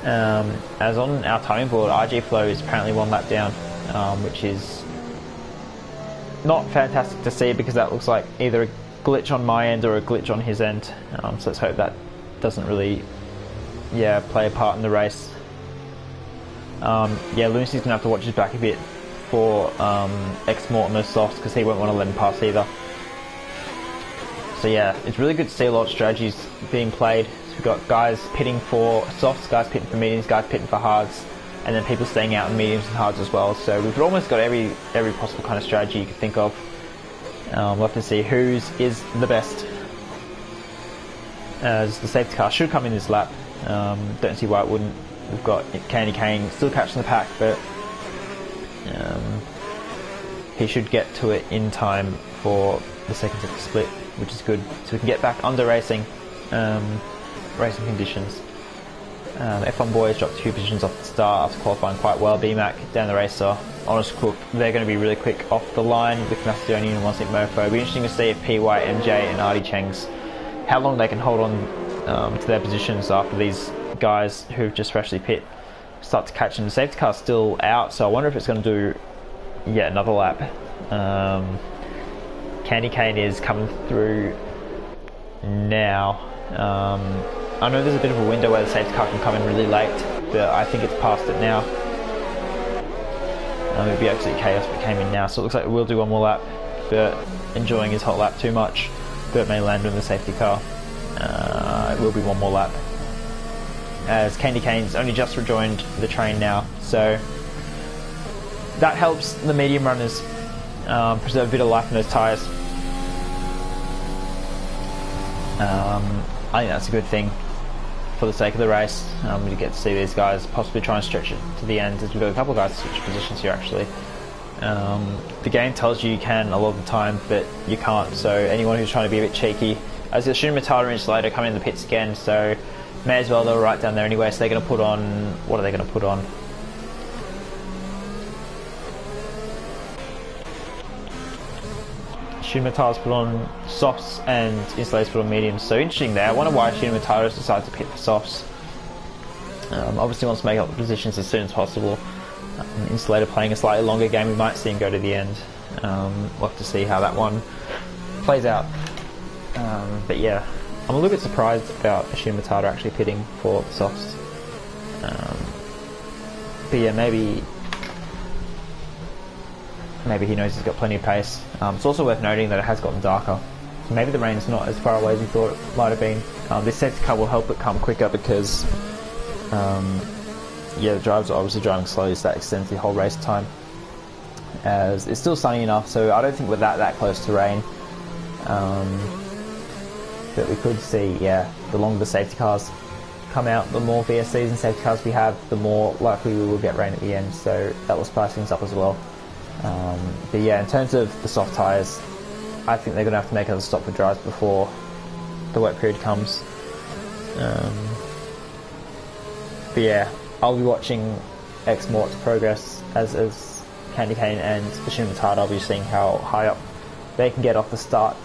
As on our timing board, RG Flow is apparently 1 lap down, which is not fantastic to see because that looks like either a glitch on my end or a glitch on his end. So let's hope that doesn't really, yeah, play a part in the race. Yeah, Lunacy's going to have to watch his back a bit for X-Mort and those softs because he won't want to let him pass either. So yeah, it's really good to see a lot of strategies being played. So we've got guys pitting for softs, guys pitting for mediums, guys pitting for hards, and then people staying out in mediums and hards as well. So we've almost got every possible kind of strategy you could think of. We'll have to see whose is the best, as the safety car should come in this lap. Don't see why it wouldn't. We've got Candy Cane still catching the pack, but he should get to it in time for the second sector split, which is good. So we can get back under racing conditions. F1 Boys dropped 2 positions off the start after qualifying quite well. BMAC, Dan the Racer, Honest Cook, they're going to be really quick off the line with Macedonian and One Sink Mofo. It'll be interesting to see if PY, MJ and Artie Chengs, how long they can hold on to their positions after these guys who've just freshly pit start to catch them. The safety car's still out, so I wonder if it's going to do yet another lap. Candy Cane is coming through now. I know there's a bit of a window where the safety car can come in really late, but I think it's past it now. It would be absolute chaos if it came in now, so it looks like we'll do one more lap. Bert enjoying his hot lap too much. Bert may land in the safety car. It will be one more lap, as Candy Cane's only just rejoined the train now, so that helps the medium runners preserve a bit of life in those tyres. I think that's a good thing for the sake of the race. We get to see these guys possibly try and stretch it to the end, as we've got a couple of guys to switch positions here actually. The game tells you can a lot of the time, but you can't, so anyone who's trying to be a bit cheeky, as the Matata inch later coming in the pits again, so may as well, they were right down there anyway, so they're going to put on, what are they going to put on? Matata's put on softs and Insulators put on mediums, so interesting there. I wonder why Matata decided to pit for softs. Obviously wants to make up the positions as soon as possible. Insulator playing a slightly longer game, we might see him go to the end. We'll have to see how that one plays out. But yeah, I'm a little bit surprised about Matata actually pitting for the softs. But yeah, maybe he knows he's got plenty of pace. It's also worth noting that it has gotten darker, so maybe the rain's not as far away as we thought it might have been. This safety car will help it come quicker because yeah, the drivers are obviously driving slowly, so that extends the whole race time, as it's still sunny enough, so I don't think we're that close to rain. But we could see, yeah, the longer the safety cars come out, the more VSCs and safety cars we have, the more likely we will get rain at the end, so that will spice things up as well. But yeah, in terms of the soft tyres, I think they're going to have to make another stop for dries before the wet period comes. But yeah, I'll be watching X-Mort's progress as Candy Cane and Matata. I'll be seeing how high up they can get off the start.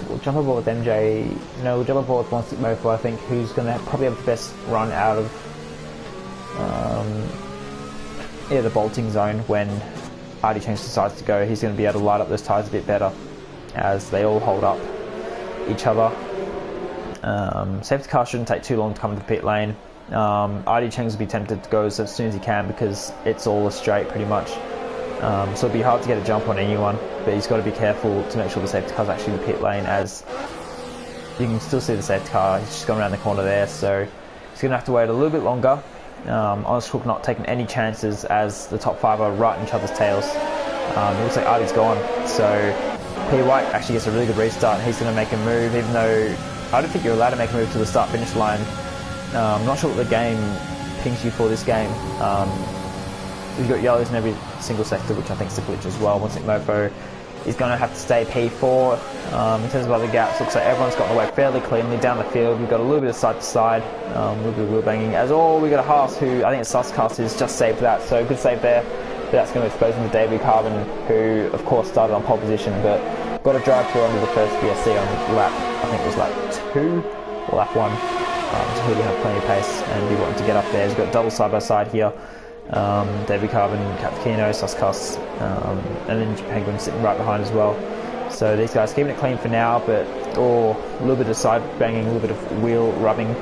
We'll jump aboard with MJ. No, we'll jump aboard with One Stick Mofo, I think, who's going to probably have the best run out of the bolting zone when RD Change decides to go. He's going to be able to light up those tyres a bit better as they all hold up each other. Safety car shouldn't take too long to come to the pit lane. RD Cheng's will be tempted to go as soon as he can because it's all a straight pretty much. So it'll be hard to get a jump on anyone, but he's got to be careful to make sure the safety car's actually in the pit lane, as you can still see the safety car. He's just gone around the corner there, so he's going to have to wait a little bit longer. Honest Hook not taking any chances as the top five are right in each other's tails. It looks like Artie's gone, so P. White actually gets a really good restart, and he's going to make a move, even though I don't think you're allowed to make a move to the start-finish line. I'm not sure what the game pings you for this game. You've got yellows in every single sector, which I think is a glitch as well. One Stick Mofo is going to have to stay P4. In terms of other gaps, looks like everyone's gotten away fairly cleanly down the field. We've got a little bit of side to side, a little bit of wheel banging. As all, we got a Haas who, I think it's Suscast, who's just saved that, so good save there. But that's going to expose him to Davey Carbon, who of course started on pole position, but got a drive through onto the first VSC on lap, I think it was lap 2 or lap 1. So he did have plenty of pace and he wanted to get up there. He's got double side by side here. Davey Carbon, Captakino, Suscast, and then Penguin sitting right behind as well. So these guys keeping it clean for now, but a little bit of side banging, a little bit of wheel rubbing.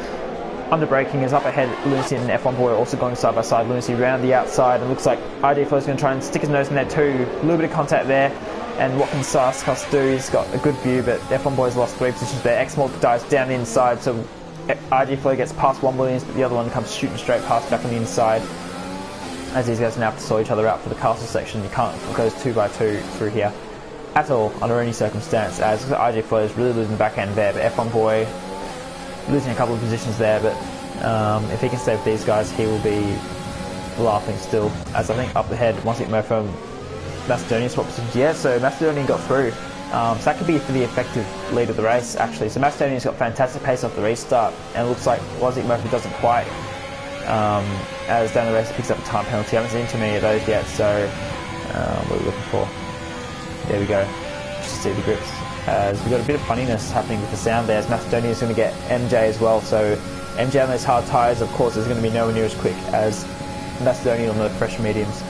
Under braking is up ahead. Lunacy and F1 Boy also going side by side. Lunacy round the outside, and looks like ID Flow is going to try and stick his nose in there too. A little bit of contact there. And what can Suscast do? He's got a good view, but F1 Boy's lost 3 positions there. X-Morg dives down the inside, so ID Flow gets past 1 Williams, but the other one comes shooting straight past back on the inside. As these guys now have to saw each other out for the castle section. You can't go 2x2 through here at all under any circumstance, as RJ Flow is really losing the back end there, but F1 Boy losing a couple of positions there, but if he can save these guys, he will be laughing still, as I think up ahead, One Stick Mofo, Macedonian swap positions. Yeah, so Macedonian got through. So that could be for the effective lead of the race, actually. So Macedonian's got fantastic pace off the restart, and it looks like One Stick Mofo doesn't quite. As down the race, it picks up a time penalty. I haven't seen too many of those yet, so what are we looking for? There we go. Just see the grips. As we've got a bit of funniness happening with the sound there, as Macedonia is going to get MJ as well. So MJ on those hard tyres, of course, is going to be nowhere near as quick as Macedonia on the fresher mediums.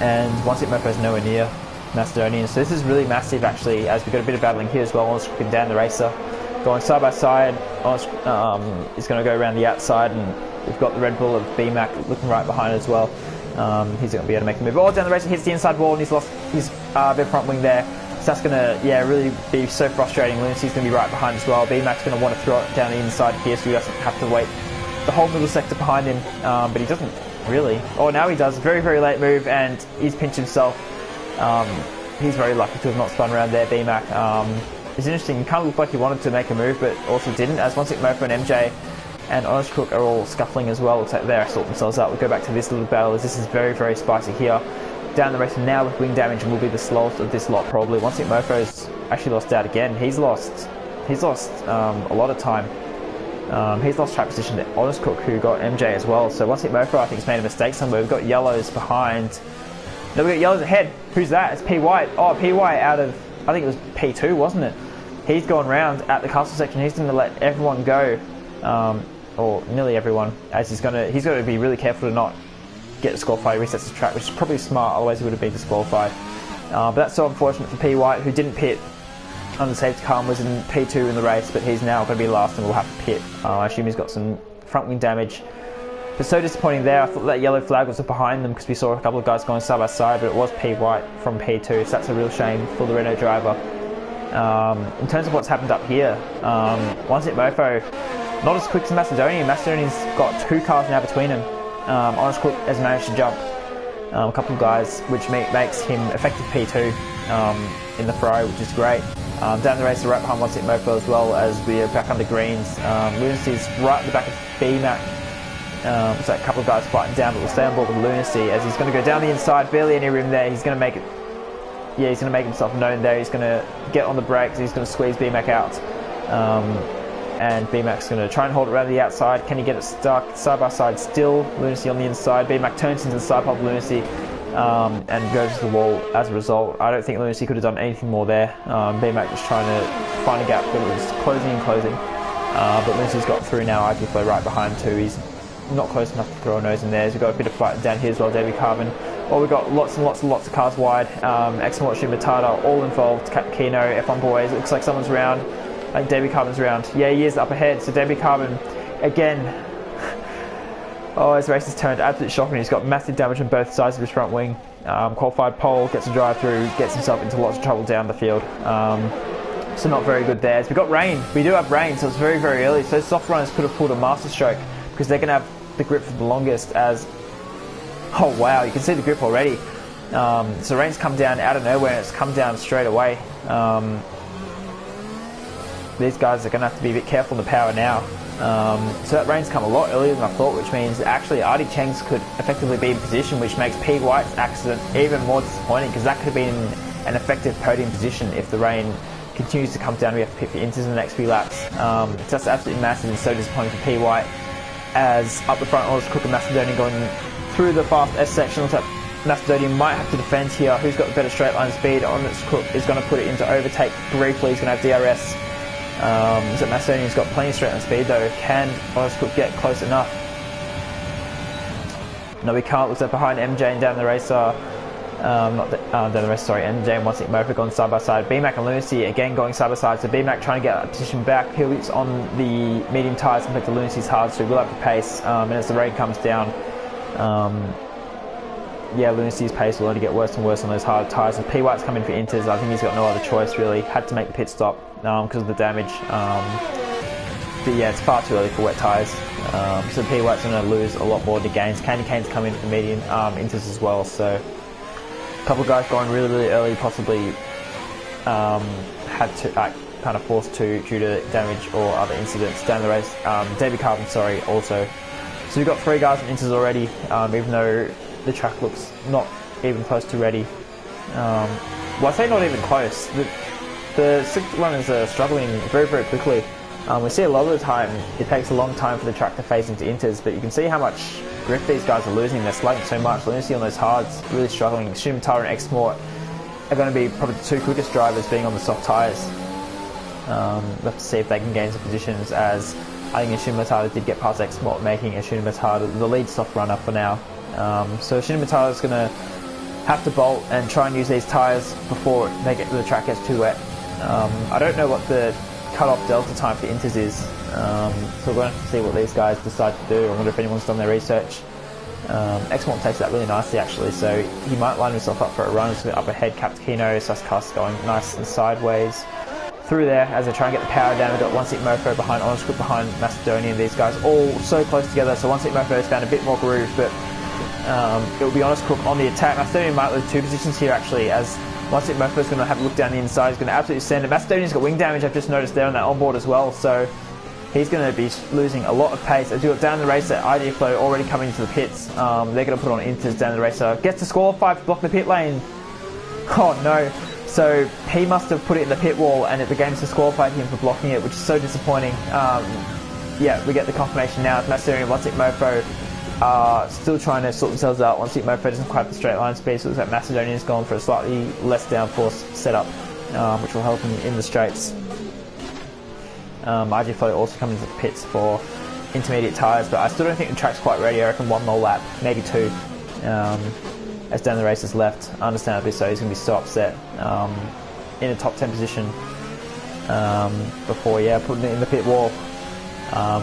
And One Stick Mofo is nowhere near Macedonian. So this is really massive, actually, as we've got a bit of battling here as well. One's looking down the racer, going side by side. Is going to go around the outside, and we've got the Red Bull of BMAC looking right behind as well. He's going to be able to make a move. Down the race, he hits the inside wall, and he's lost his bit front wing there. So that's going to, yeah, really be so frustrating. Lunacy's going to be right behind as well. BMAC's going to want to throw it down the inside here so he doesn't have to wait the whole middle sector behind him, but he doesn't really. Oh, now he does. Very, very late move, and he's pinched himself. He's very lucky to have not spun around there, BMAC. It's interesting, he kind of looked like he wanted to make a move, but also didn't, as One Sick Mofo and MJ and Honest Crook are all scuffling as well. Looks like they're sorting themselves out. We'll go back to this little battle, as this is very, very spicy here. Down the race now with wing damage, and will be the slowest of this lot probably. One Sick Mofo's actually lost out again. He's lost a lot of time. He's lost track position to Honest Crook, who got MJ as well. So One Sick Mofo, I think, has made a mistake somewhere. We've got yellows behind. No, we've got yellows ahead. Who's that? It's P White. Oh, P White out of, I think it was P2, wasn't it? He's gone round at the castle section. He's going to let everyone go, or nearly everyone, as he's going to be really careful to not get disqualified. He resets the track, which is probably smart, otherwise he would have been disqualified. But that's so unfortunate for P White, who didn't pit on the safety car and was in P2 in the race, but he's now going to be last and will have to pit. I assume he's got some front wing damage. But so disappointing there. I thought that yellow flag was behind them because we saw a couple of guys going side by side, but it was P White from P2, so that's a real shame for the Renault driver. In terms of what's happened up here, One Sick Mofo, not as quick as Macedonia. Macedonia's got 2 cars now between them. Honest Crook has managed to jump a couple of guys, which makes him effective P2 in the Ferrari, which is great. Down the race, right behind One Sick Mofo as well, as we are back under greens. Lunacy's right at the back of BMAC. So a couple of guys fighting down, but we'll stay on board with Lunacy as he's going to go down the inside, barely any room there. He's going to make it. Yeah, he's going to make himself known there. He's going to get on the brakes. He's going to squeeze BMAC out. And BMAC's going to try and hold it around the outside. Can he get it stuck? Side by side still. Lunacy on the inside. BMAC turns into the side pod of Lunacy and goes to the wall as a result. I don't think Lunacy could have done anything more there. BMAC was trying to find a gap, but it was closing and closing. But Lunacy's got through now. IP Flow right behind too. He's not close enough to throw a nose in there. So we've got a bit of fight down here as well. Davey Carbon. Well, we've got lots and lots and lots of cars wide. Excellent Matata, all involved. Kino, F1 boys. It looks like someone's around. I think Davey Carbon's around. Yeah, he is up ahead. So Davey Carbon, again. Oh, his race has turned absolutely shocking. He's got massive damage on both sides of his front wing. Qualified pole, gets a drive through, gets himself into lots of trouble down the field. So not very good there. So we've got rain. We do have rain, so it's very, very early. So soft runners could have pulled a master stroke because they're going to have the grip for the longest as... Oh wow, you can see the grip already. So rain's come down out of nowhere and it's come down straight away. These guys are going to have to be a bit careful in the power now. So that rain's come a lot earlier than I thought, which means actually Artie Cheng's could effectively be in position, which makes P White's accident even more disappointing because that could have been an effective podium position if the rain continues to come down. We have to pit for inters in the next few laps. So that's absolutely massive and so disappointing for P White, as up the front Honest Crook and Macedonia going through the fast S section. Looks like Macedonia might have to defend here. Who's got the better straight line speed? Honest Crook is going to put it into overtake briefly. He's going to have DRS. So Macedonia's got plenty of straight line speed though. Can Honest Crook get close enough? No, we can't. Looks like behind MJ and down the race are down the race, sorry, MJ and One Sick Mofo going side by side. BMAC and Lunacy again going side by side. So BMAC trying to get that position back. He's on the medium tyres compared to Lunacy's hard, so he will have the pace. And as the rain comes down, yeah, Lunacy's pace will only get worse and worse on those hard tyres. And P White's coming for inters. I think he's got no other choice really. Had to make the pit stop because of the damage. But yeah, it's far too early for wet tyres. So P White's going to lose a lot more to gains. Candy Cane's coming for the medium inters as well. So a couple of guys going really, really early, possibly had to kind of forced to due to damage or other incidents down the race. Davey Carbon, sorry, also. So we've got 3 guys in inters already, even though the track looks not even close to ready. Well, I say not even close. The 6 runners are struggling very, very quickly. We see a lot of the time it takes a long time for the track to phase into inters, but you can see how much grip these guys are losing. They're slugging so much. Lunacy on those hards, really struggling. Shumatara and X-Mort are going to be probably the 2 quickest drivers being on the soft tyres. We'll have to see if they can gain some positions, as I think Shumatara did get past X-Mort, making Shumatara the lead soft runner for now. So Shumatara is going to have to bolt and try and use these tyres before the track gets too wet. I don't know what the cut-off delta time for inters is, so we're going to have to see what these guys decide to do. I wonder if anyone's done their research. Exmort takes that really nicely actually, so he might line himself up for a run. So up ahead, Captino, Suscast going nice and sideways through there as they try and get the power down. We've got One Seat Mofo behind Honest Cook, behind Macedonian. These guys all so close together, so One Seat Mofo has found a bit more groove, but it will be Honest Cook on the attack. Macedonian might lose 2 positions here actually, as One Seat Mofo is going to have a look down the inside. He's going to absolutely send it. Macedonian's got wing damage, I've just noticed there on that onboard as well, so he's going to be losing a lot of pace. As you got down the racer, ID Flow already coming into the pits. They're going to put on Inters down the racer. Gets disqualified to block the pit lane. Oh no. So he must have put it in the pit wall and the game's disqualified him for blocking it, which is so disappointing. Yeah, we get the confirmation now. Macedonian and One Seat Mofo are still trying to sort themselves out. One Seat Mofo doesn't quite have the straight line speed, so it looks like Macedonian's gone for a slightly less downforce setup, which will help him in the straights. RG Flow also coming into the pits for intermediate tyres, but I still don't think the track's quite ready. I reckon 1 more lap, maybe 2. As Dan the race is left, understandably so, he's going to be so upset in a top 10 position before, putting it in the pit wall.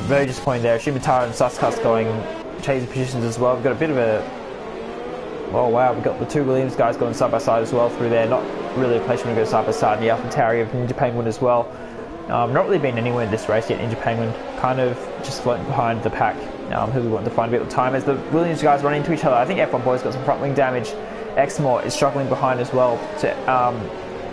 Very disappointing there. Shumatara and Suscast going changing positions as well. We've got a bit of a... Oh wow, we've got the 2 Williams guys going side by side as well through there. Not really a place when we go side by side. The Alpha Tauri of Ninja Penguin as well. Not really been anywhere in this race yet. Ninja Penguin kind of just floating behind the pack, who we want to find a bit of time as the Williams guys run into each other. I think F1 Boy's got some front wing damage. Exmort is struggling behind as well. So,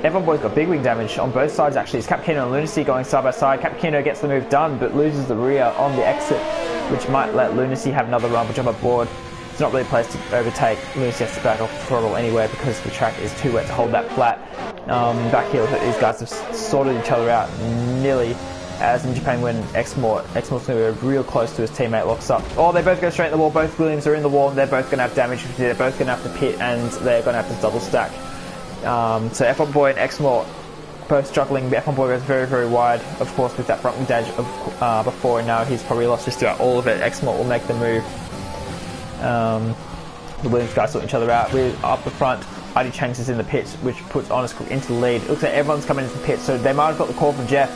F1 Boy's got big wing damage on both sides actually. It's Capkino and Lunacy going side by side. Capkino gets the move done but loses the rear on the exit, which might let Lunacy have another run, but jump aboard. It's not really a place to overtake. Lunacy has to back off the throttle anyway because the track is too wet to hold that flat. Back here, these guys have sorted each other out nearly as Ninja Penguin, Exmort's going to be real close to his teammate, locks up. Oh, they both go straight in the wall. Both Williams are in the wall. They're both going to have damage. They're both going to have to pit and they're going to have to double stack. So F1 Boy and Exmort both struggling. F1 Boy goes very, very wide, of course, with that front wing damage of before, and now he's probably lost just about all of it. Exmort will make the move. The Williams guys sort each other out. We're up the front. ID Changs is in the pits, which puts Honest Cook into the lead. It looks like everyone's coming into the pits, so they might have got the call from Jeff.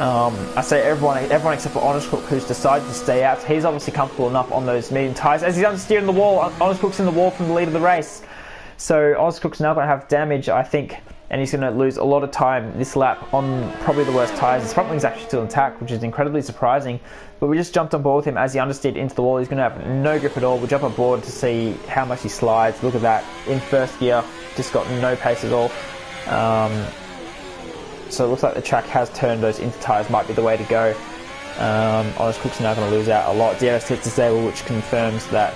I say everyone except for Honest Cook, who's decided to stay out. He's obviously comfortable enough on those medium tyres. As he's understeering the wall, Honest Cook's in the wall from the lead of the race. So Honest Cook's now going to have damage, I think, and he's going to lose a lot of time this lap on probably the worst tyres. His front wing's actually still intact, which is incredibly surprising. But we just jumped on board with him as he understeered into the wall. He's going to have no grip at all. We'll jump on board to see how much he slides. Look at that. In first gear, just got no pace at all. So it looks like the track has turned. Those inter tyres might be the way to go. Honest Cook's now going to lose out a lot. DRS hits disable, which confirms that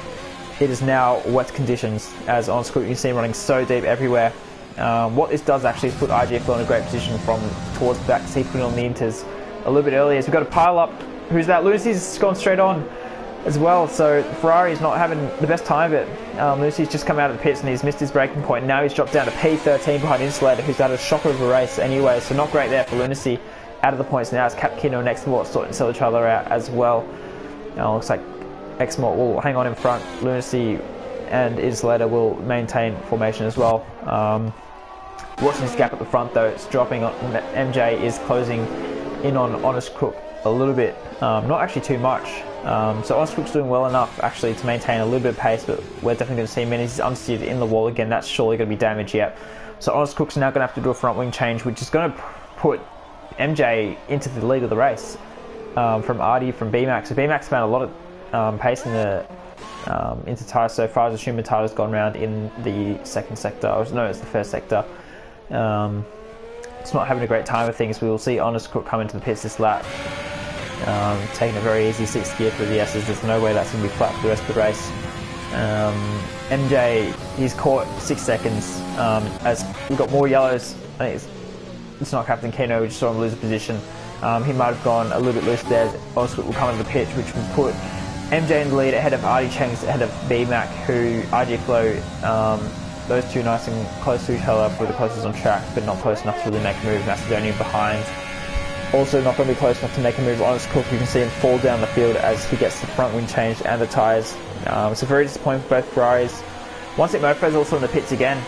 it is now wet conditions, as Honest Cook, you can see him running so deep everywhere. What this does actually is put IGFL in a great position from towards the back, because he's putting on the inters a little bit earlier. So we've got a pile up. Who's that? Lucy's gone straight on as well, so Ferrari's not having the best time of it. Lucy's just come out of the pits and he's missed his braking point, and now he's dropped down to P13 behind Insulator, who's had a shocker of a race anyway, so not great there for Lunacy. Out of the points now as Capkino and Exmort sort of sell each other out as well. Looks like Exmort will hang on in front. Lunacy and Insulator will maintain formation as well. Watching this gap at the front though, it's dropping on. MJ is closing in on Honest Cook a little bit, not actually too much. So Honest Cook's doing well enough actually to maintain a little bit of pace, but we're definitely going to see him, and he's understeered in the wall again. That's surely going to be damage yet. So Honest Cook's now going to have to do a front wing change, which is going to put MJ into the lead of the race from Artie, from BMAX. So BMAX found a lot of pace in the into tyres so far, as Ashuma Tyler's gone round in the second sector. No, it's the first sector. It's not having a great time of things. We will see Honest Cook come into the pits this lap, taking a very easy 6th gear through the S's. There's no way that's going to be flat for the rest of the race. MJ, he's caught 6 seconds as we've got more yellows. I think it's not Captain Keno, we just saw him lose a position. He might have gone a little bit loose there. Honest Cook will come into the pitch, which will put MJ in the lead ahead of Artie Cheng's, ahead of BMAC, who RG Flow, those two nice and close to each other, probably the closest on track, but not close enough to really make a move. Macedonian behind, also not going to be close enough to make a move. Honest Cook, you can see him fall down the field as he gets the front wing changed and the tyres. So very disappointing for both Ferraris. One Seat Mofo is also in the pits again.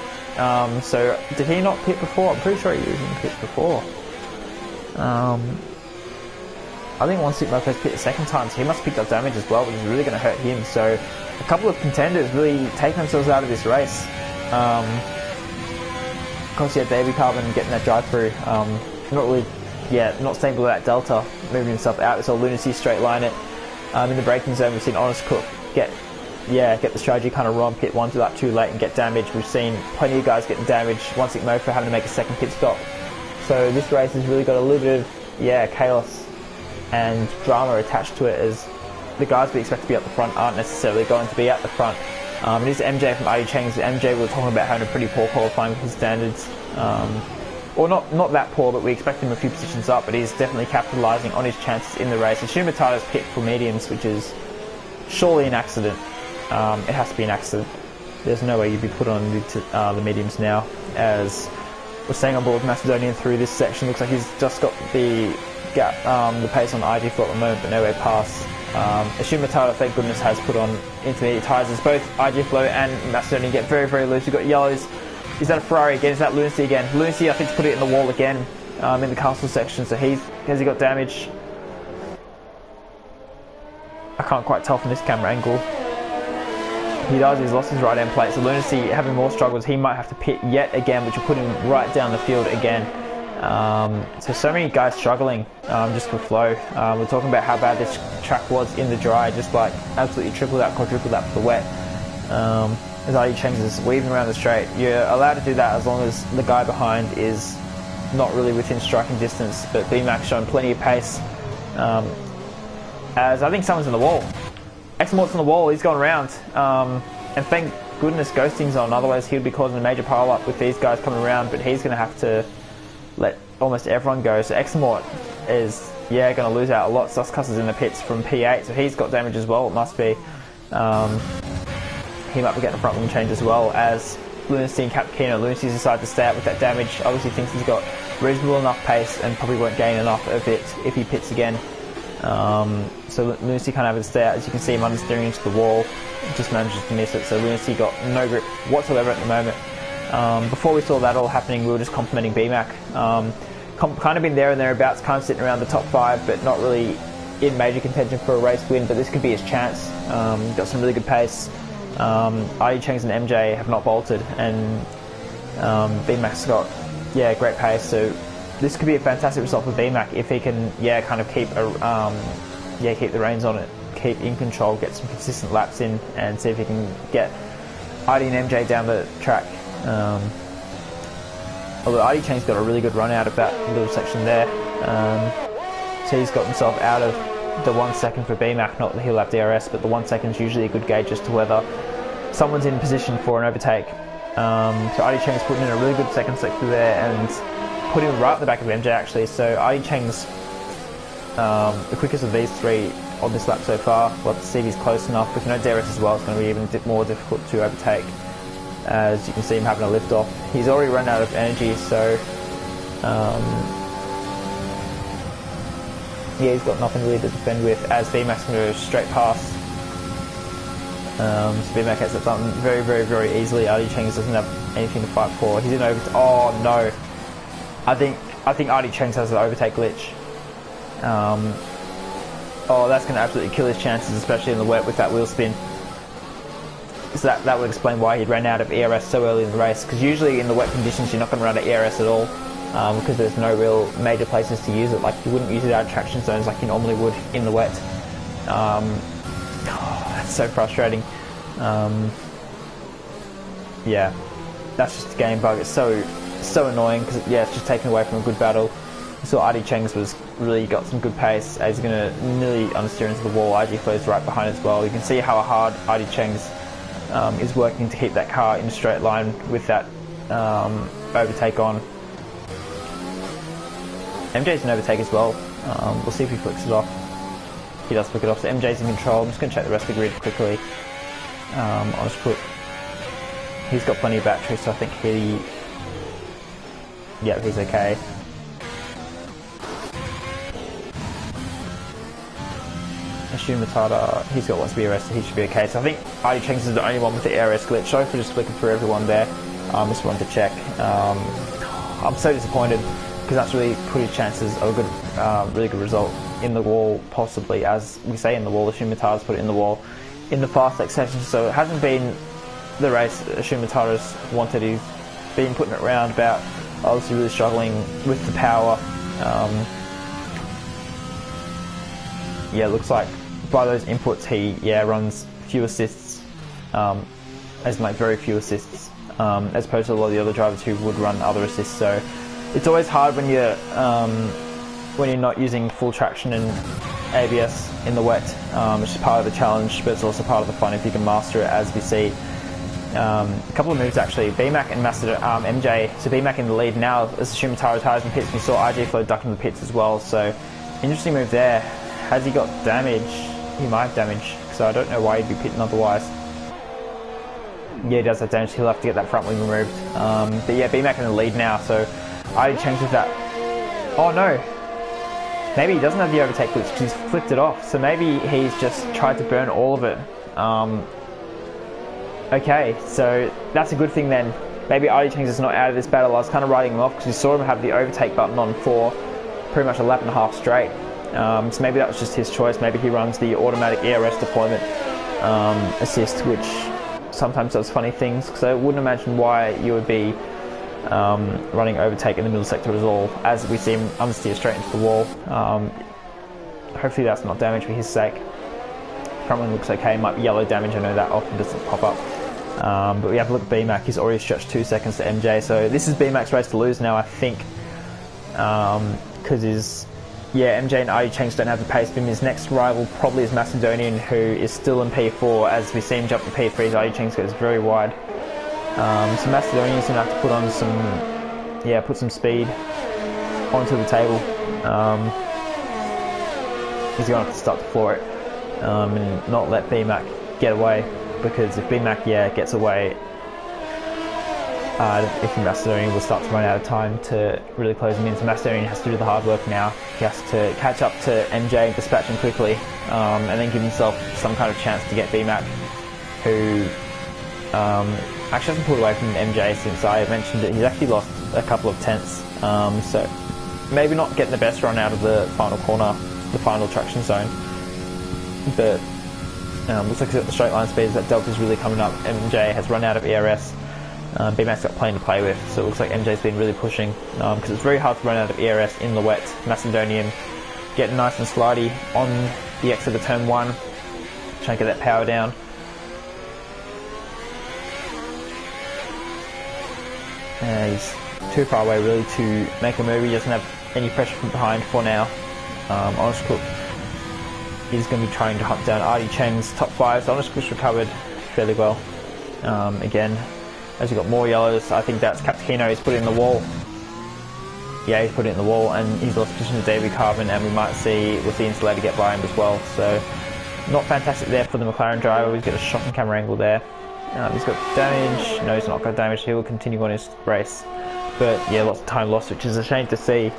So did he not pit before? I'm pretty sure he was in the pits before. I think once Mofo's pit the second time, so he must have picked up damage as well, which is really going to hurt him. So a couple of contenders really taking themselves out of this race. Of course, Davey Carbon getting that drive through. Not stable with that delta, moving himself out. We saw Lunacy straight line it. In the braking zone, we've seen Honest Cook get the strategy kind of wrong, pit one lap too late and get damage. We've seen plenty of guys getting damaged. One Sick Mofo having to make a second pit stop. So this race has really got a little bit of chaos and drama attached to it, as the guys we expect to be at the front aren't necessarily going to be at the front. It is MJ from RD Cheng's. MJ, we were talking about having a pretty poor qualifying with his standards. Or not that poor, but we expect him a few positions up, but he's definitely capitalising on his chances in the race. Ashuma Tata's pit for mediums, which is surely an accident. It has to be an accident. There's no way you'd be put on the mediums now, as we're staying on board with Macedonian through this section. Looks like he's just got the gap, the pace on IG Flow at the moment, but nowhere past. Ashuma Tata, thank goodness, has put on intermediate tyres as both IG Flow and Macedonian get very, very loose. We've got yellows. Is that a Ferrari again? Is that Lunacy again? Lunacy, I think, put it in the wall again in the castle section, so has he got damage? I can't quite tell from this camera angle. He does, he's lost his right end plate, so Lunacy having more struggles. He might have to pit yet again, which will put him right down the field again. So many guys struggling just for flow. We're talking about how bad this track was in the dry, just like absolutely triple that, quadruple that for the wet. As RD Cheng's is weaving around the straight, you're allowed to do that as long as the guy behind is not really within striking distance, but BMAC's showing plenty of pace. As I think someone's in the wall. Exmort's on the wall, he's gone around. And thank goodness Ghosting's on, otherwise he would be causing a major pile up with these guys coming around, but he's going to have to let almost everyone go. So Exmort is, going to lose out a lot. Suscuss is in the pits from P8, so he's got damage as well, it must be. He might be getting a front wing change as well, as Lunacy and Capkino. Lunacy's decided to stay out with that damage. Obviously thinks he's got reasonable enough pace and probably won't gain enough of it if he pits again. So Lunacy can't have it stay out. As you can see him understeering into the wall, just manages to miss it. So Lunacy got no grip whatsoever at the moment. Before we saw that all happening, we were just complimenting BMAC. Kind of been there and thereabouts, kind of sitting around the top 5, but not really in major contention for a race win, but this could be his chance. Got some really good pace. RD Cheng's and MJ have not bolted, and BMAC's got great pace, so this could be a fantastic result for BMAC if he can kind of keep keep the reins on it, keep in control, get some consistent laps in, and see if he can get RD and MJ down the track. Although RD Cheng's got a really good run out of that little section there, so he's got himself out of the 1 second for BMAC, not the heel lap DRS, but the 1 second is usually a good gauge as to whether someone's in position for an overtake. So RD Cheng's putting in a really good second sector there and putting him right at the back of MJ actually. So RD Cheng's the quickest of these three on this lap so far. We'll have to see if he's close enough. With no DRS as well, it's going to be even more difficult to overtake. As you can see him having a lift off. He's already run out of energy, so he's got nothing really to defend with, as BMAC's going to go straight past. So BMAC gets it done very, very, very easily. RD Cheng doesn't have anything to fight for. He's in overtake. Oh no! I think RD Cheng has an overtake glitch. That's going to absolutely kill his chances, especially in the wet with that wheel spin. So that would explain why he ran out of ERS so early in the race, because usually in the wet conditions you're not going to run out of ERS at all, because there's no real major places to use it. Like, you wouldn't use it out of traction zones like you normally would in the wet. That's so frustrating. That's just a game bug. It's so annoying, because it's just taken away from a good battle. So RD Cheng's was really got some good pace. He's going to nearly understeer into the wall. IG Flow's right behind as well. You can see how hard RD Cheng's is working to keep that car in a straight line with that overtake on. MJ's an overtake as well. We'll see if he flicks it off. He does flick it off, so MJ's in control. I'm just going to check the rest of the grid quickly. I'll just put... He's got plenty of battery, so I think he's okay. Assume Matata, he's got lots of ERS, so he should be okay. So I think RD Cheng's is the only one with the ERS glitch. Sorry for just flicking through everyone there. Just wanted to check. I'm so disappointed, because that's really put his chances of a good, really good result in the wall, possibly, as we say in the wall, Tyres put it in the wall in the fast lap section. So it hasn't been the race Tyres wanted. He's been putting it round about, obviously really struggling with the power. Yeah, it looks like by those inputs he runs few assists, as in like very few assists, as opposed to a lot of the other drivers who would run other assists. So it's always hard when you're not using full traction and ABS in the wet. It's just part of the challenge, but it's also part of the fun if you can master it, as we see. A couple of moves actually, BMAC and MJ. So BMAC in the lead now, as Tyres in pits. We saw IG Flow duck into the pits as well. So interesting move there. Has he got damage? He might have damage, so I don't know why he'd be pitting otherwise. Yeah, he does have damage. He'll have to get that front wing removed. But yeah, BMAC in the lead now. So IG changed with that. Oh no. Maybe he doesn't have the overtake glitch because he's flipped it off. So maybe he's just tried to burn all of it. Okay, so that's a good thing then. Maybe ID Changs is not out of this battle. I was kind of writing him off because we saw him have the overtake button on for pretty much a lap and a half straight. So maybe that was just his choice. Maybe he runs the automatic ERS deployment assist, which sometimes does funny things. So I wouldn't imagine why you would be running overtake in the middle sector at all, as we see him understeer straight into the wall. Hopefully that's not damage for his sake. Front wing looks okay, might be yellow damage, I know that often doesn't pop up. But we have a look at BMAC, he's already stretched 2 seconds to MJ, so this is BMAC's race to lose now, I think. Because MJ and IG Changs don't have the pace for him. His next rival probably is Macedonian, who is still in P4. As we see him jump to P3, his IG Changs goes very wide. So Macedonian's going to have to put on put some speed onto the table. He's going to have to start to floor it. And not let BMAC get away, because if BMAC gets away, if Macedonian will start to run out of time to really close him in. So Macedonian has to do the hard work now. He has to catch up to MJ and dispatch him quickly, and then give himself some kind of chance to get BMAC, who actually hasn't pulled away from MJ since I mentioned it. He's actually lost a couple of tenths, so maybe not getting the best run out of the final corner, the final traction zone. But looks like he's got the straight line speeds. That delta's really coming up. MJ has run out of ERS. BMAC's got plenty to play with, so it looks like MJ's been really pushing, because it's very hard to run out of ERS in the wet. Macedonian getting nice and slidey on the exit of turn 1, trying to get that power down. He's too far away really to make a move. He doesn't have any pressure from behind for now. Honest Cook is going to be trying to hunt down Artie Cheng's top 5. So Honest Cook's recovered fairly well. Again, as we've got more yellows, I think that's Captino. He's put it in the wall. Yeah, he's put it in the wall, and he's lost position to David Carbon, and we'll see Insulator get by him as well. So not fantastic there for the McLaren driver. He's got a shocking camera angle there. He's got damage. No, he's not got damage. He will continue on his race. But yeah, lots of time lost, which is a shame to see.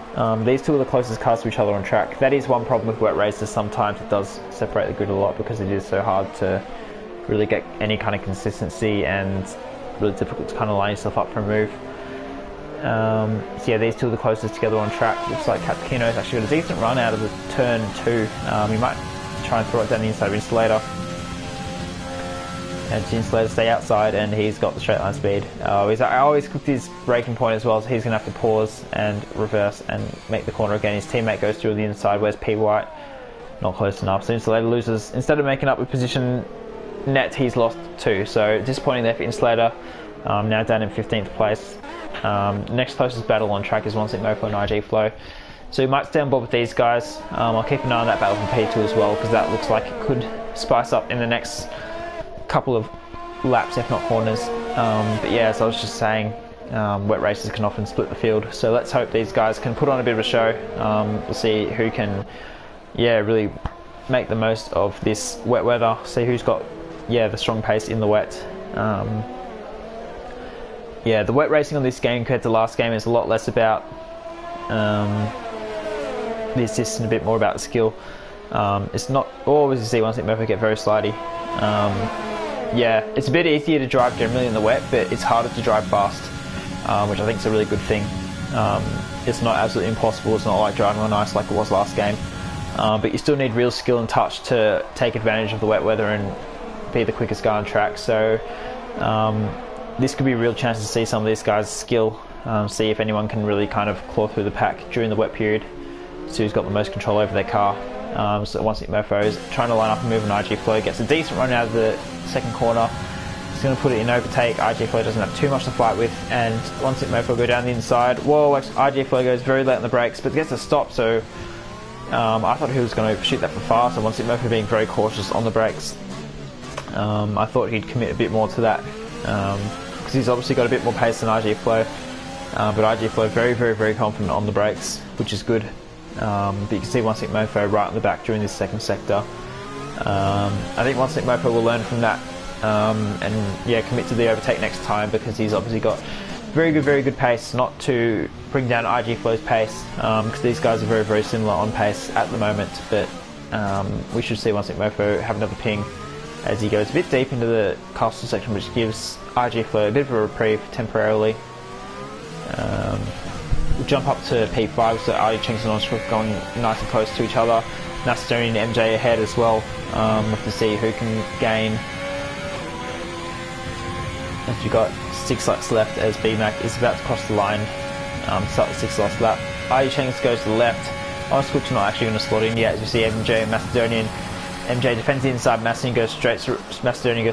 These two are the closest cars to each other on track. That is one problem with wet races. Sometimes it does separate the grid a lot, because it is so hard to really get any kind of consistency, and really difficult to kind of line yourself up for a move. So yeah, these two are the closest together on track. Looks like Captino's actually got a decent run out of the turn 2. He might try and throw it down the inside of Insulator. And Insulator stay outside, and he's got the straight line speed. He's always cooked his braking point as well, so he's going to have to pause and reverse and make the corner again. His teammate goes through the inside. Where's P White? Not close enough. So Insulator loses. Instead of making up with position net, he's lost 2. So disappointing there for Insulator. Now down in 15th place. Next closest battle on track is One Sec Mofo and IG Flow. So we might stay on board with these guys. I'll keep an eye on that battle from P2 as well, because that looks like it could spice up in the next couple of laps, if not corners. But yeah, as I was just saying, wet races can often split the field. So let's hope these guys can put on a bit of a show. We'll see who can, really make the most of this wet weather. See who's got, the strong pace in the wet. The wet racing on this game compared to last game is a lot less about the assist and a bit more about the skill. It's not always, you see One Sec Mofo get very slidey. It's a bit easier to drive generally in the wet, but it's harder to drive fast, which I think is a really good thing. It's not absolutely impossible. It's not like driving on ice like it was last game. but you still need real skill and touch to take advantage of the wet weather and be the quickest guy on track. So this could be a real chance to see some of these guys' skill, see if anyone can really kind of claw through the pack during the wet period, see who's got the most control over their car. So One Stick Mofo is trying to line up and move on IG Flow, gets a decent run out of the second corner. He's going to put it in overtake. IG Flow doesn't have too much to fight with, and One Stick Mofo go down the inside. Whoa, IG Flow goes very late on the brakes, but gets a stop, so I thought he was going to shoot that for fast, and One Stick Mofo being very cautious on the brakes. I thought he'd commit a bit more to that, because he's obviously got a bit more pace than IG Flow, but IG Flow very confident on the brakes, which is good. But you can see One Stick Mofo right on the back during this second sector. I think One Stick Mofo will learn from that, and yeah, commit to the overtake next time, because he's obviously got very good pace, not to bring down IG Flow's pace, because these guys are very similar on pace at the moment. But we should see One Stick Mofo have another ping as he goes a bit deep into the castle section, which gives IG Flow a bit of a reprieve temporarily. We'll jump up to P5, so Ali Chinks and Onscrook going nice and close to each other. Macedonian and MJ ahead as well. We'll have to see who can gain. As you got 6 laps left, as BMAC is about to cross the line, start the 6th last lap. Ali Chinks goes to the left. Onscrook's not actually going to slot in yet, as you see MJ and Macedonian. MJ defends the inside, Macedonian goes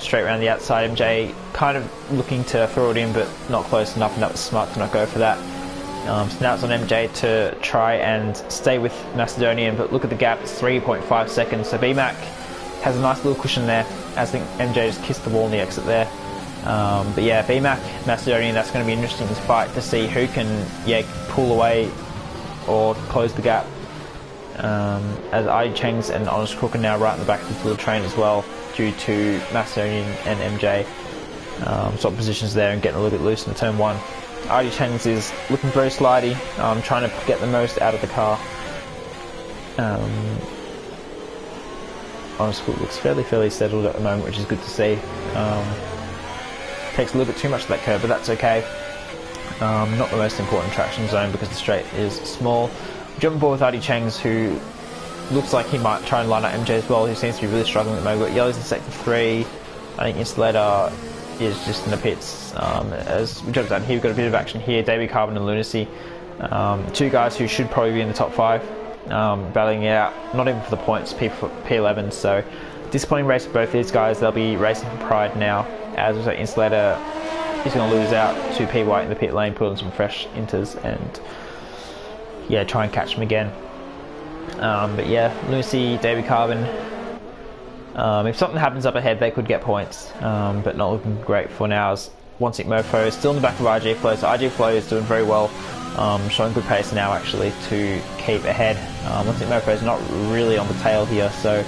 straight around the outside. MJ kind of looking to throw it in, but not close enough, and that was smart to not go for that. So now it's on MJ to try and stay with Macedonian, but look at the gap, it's 3.5 seconds. So BMAC has a nice little cushion there, as I think MJ just kissed the wall in the exit there. But yeah, BMAC, Macedonian, that's going to be an interesting fight to see who can pull away or close the gap. As I Chengs and Honest Crook are now right in the back of the little train as well, due to Macedonian and MJ swap positions there and getting a little bit loose in turn 1. ID Chengs is looking very slidey, trying to get the most out of the car. Honest Crook looks fairly settled at the moment, which is good to see. Takes a little bit too much of that curve, but that's okay. Not the most important traction zone because the straight is small. Jumping forward with ID Chengs, who looks like he might try and line up MJ as well, who seems to be really struggling at the moment. We've got Yellows in sector 3. I think Insulator is just in the pits. As we jump down here, we've got a bit of action here. Davey Carbon and Lunacy, 2 guys who should probably be in the top 5, battling it out, not even for the points, P11. So disappointing race for both these guys. They'll be racing for pride now, as also Insulator is going to lose out to P White in the pit lane, put on some fresh inters and try and catch them again. But yeah, Lunacy, Davey Carbon, if something happens up ahead, they could get points, but not looking great for now. As One Stick Mofo is still in the back of IG Flow, so IG Flow is doing very well, showing good pace now actually to keep ahead. One Stick Mofo is not really on the tail here, so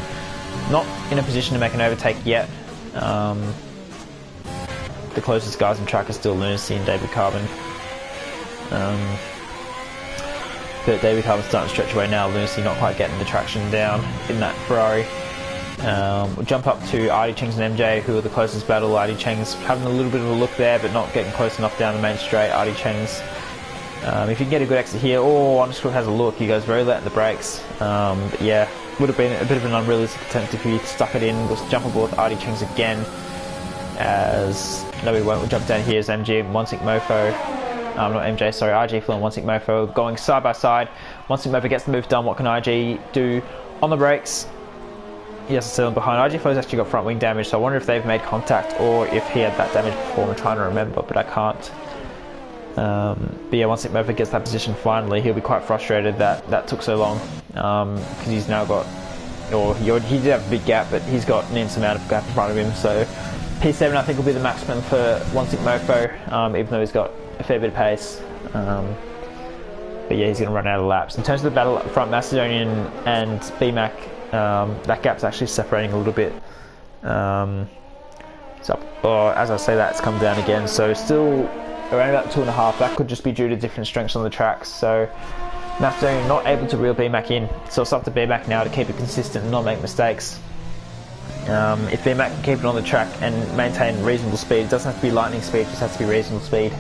not in a position to make an overtake yet. The closest guys on track are still Lunacy and David Carbon. But David Carbon's starting to stretch away now. Lunacy not quite getting the traction down in that Ferrari. We'll jump up to Artie Chengs and MJ, who are the closest battle. Artie Chengs having a little bit of a look there, but not getting close enough down the main straight. Artie Chengs, if you can get a good exit here, Underscore has a look. He goes very late in the brakes. But yeah, would have been a bit of an unrealistic attempt if he stuck it in. We'll jump aboard with Artie Chengs again. No, we won't. We'll jump down here as MG and One Stick Mofo. Not MJ, sorry, RG Flow and One Stick Mofo going side by side. One Stick Mofo gets the move done. What can IG do on the brakes? Yes, still behind. IG Flow's actually got front wing damage, so I wonder if they've made contact or if he had that damage before. I'm trying to remember, but I can't. But yeah, One Stick Mofo gets that position finally. He'll be quite frustrated that took so long, because he's now got, he did have a big gap, but he's got an insurmountable gap in front of him. So P7 I think will be the maximum for One Stick Mofo, even though he's got a fair bit of pace. But yeah, he's going to run out of laps. In terms of the battle up front, Macedonian and BMAC, that gap's actually separating a little bit. As I say that, it's come down again, so still around about 2.5. That could just be due to different strengths on the tracks. So Macedonian not able to reel BMAC in, so it's up to BMAC now to keep it consistent and not make mistakes. If BMAC can keep it on the track and maintain reasonable speed, it doesn't have to be lightning speed, it just has to be reasonable speed,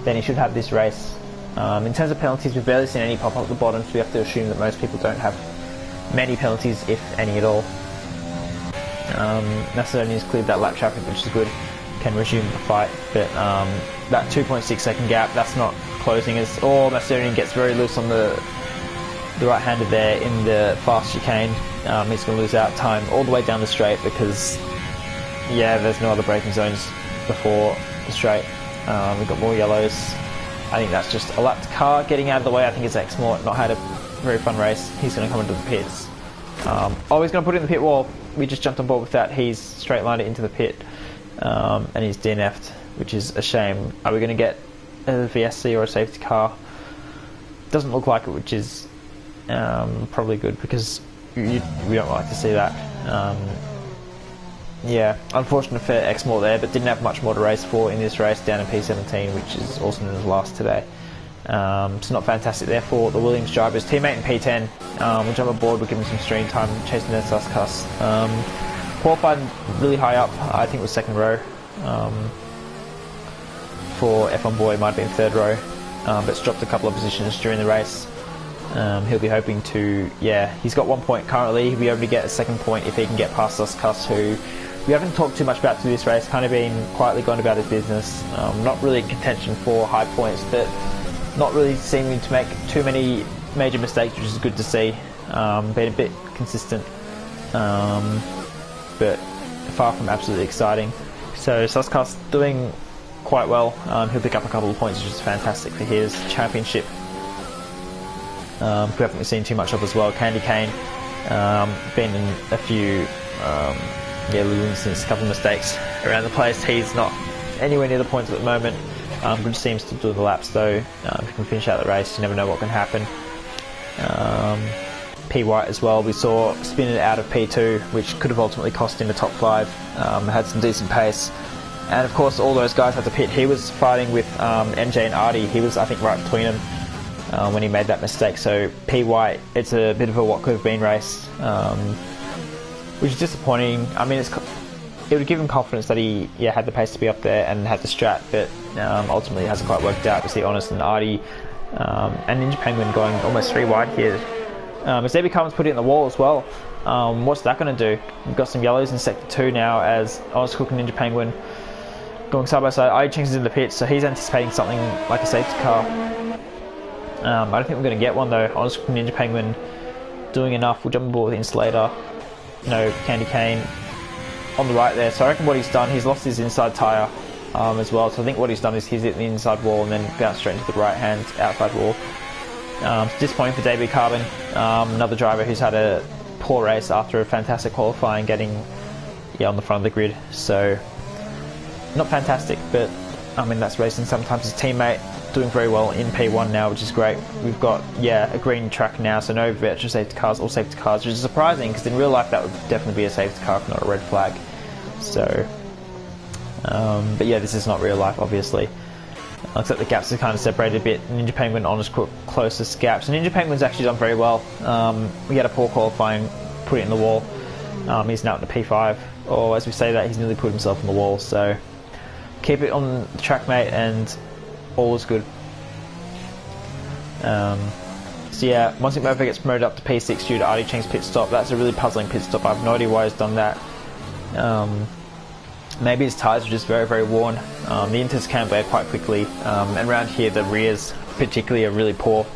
then he should have this race. In terms of penalties, we've barely seen any pop up at the bottom, so we have to assume that most people don't have many penalties, if any at all. Macedonia's cleared that lap traffic, which is good, can resume the fight, but that 2.6 second gap, that's not closing as all. Macedonian gets very loose on the right-hander there in the fast chicane. He's going to lose out time all the way down the straight because, yeah, there's no other braking zones before the straight. We've got more yellows. I think that's just a lapped car getting out of the way. I think it's Exmort, not had a very fun race. He's going to come into the pits. Oh, he's going to put it in the pit wall. We just jumped on board with that. He's straight lined it into the pit, and he's DNF'd, which is a shame. Are we going to get a VSC or a safety car? Doesn't look like it, which is probably good because we don't like to see that. Yeah, unfortunate for Exmort there, but didn't have much more to race for in this race, down in P17, which is also known as last today. So not fantastic there for the Williams drivers. Teammate in P10, we'll jump aboard, we'll give him some stream time, chasing their Suskas. Qualified really high up, I think it was second row. For F1 Boy, might have been third row, but's dropped a couple of positions during the race. He'll be hoping to, yeah, he's got 1 point currently. He'll be able to get a second point if he can get past Suskas, who we haven't talked too much about through this race, kind of been quietly gone about his business. Not really in contention for high points, but not really seeming to make too many major mistakes, which is good to see. Been a bit consistent, but far from absolutely exciting. So Suskas doing quite well. He'll pick up a couple of points, which is fantastic for his championship. Who haven't really seen too much of as well. Candy Cane, been in a few little incidents, a couple of mistakes around the place. He's not anywhere near the points at the moment. Good to see him still doing the laps though. If he can finish out the race, you never know what can happen. P White as well, we saw spinning out of P2, which could have ultimately cost him a top 5. Had some decent pace. And of course all those guys had to pit. He was fighting with MJ and Artie. He was, I think, right between them when he made that mistake. So P White, it's a bit of a what could have been race, which is disappointing. I mean, it would give him confidence that he had the pace to be up there and had the strat, but ultimately it hasn't quite worked out, to be honest. And Artie and Ninja Penguin going almost 3 wide here. As Debbie Cummins put it in the wall as well. What's that going to do? We've got some yellows in sector 2 now as Honest Cook and Ninja Penguin going side by side. Artie changes in the pit, so he's anticipating something like a safety car. I don't think we're going to get one though. Honest Cook and Ninja Penguin doing enough. We'll jump aboard with Insulator. No Candy Cane on the right there. So I reckon what he's done, he's lost his inside tyre as well. So I think what he's done is he's hit the inside wall and then bounced straight into the right hand outside wall. It's disappointing for DB Carbon, another driver who's had a poor race after a fantastic qualifying, getting on the front of the grid. So not fantastic, but I mean that's racing. Sometimes his teammate doing very well in P1 now, which is great. We've got a green track now, so no virtual safety cars, all safety cars, which is surprising because in real life that would definitely be a safety car if not a red flag. So but yeah, this is not real life obviously, except the gaps are kind of separated a bit. Ninja Penguin, Honest Cook, closest gaps. And Ninja Penguin's actually done very well. We had a poor qualifying, put it in the wall. He's now at the P5, or as we say that, he's nearly put himself in the wall. So keep it on the track, mate, and all is good. So yeah, once Murphy gets promoted up to P6 due to Artie Cheng's pit stop. That's a really puzzling pit stop. I have no idea why he's done that. Maybe his tyres are just very, very worn. The inters can wear quite quickly, and around here the rears particularly are really poor.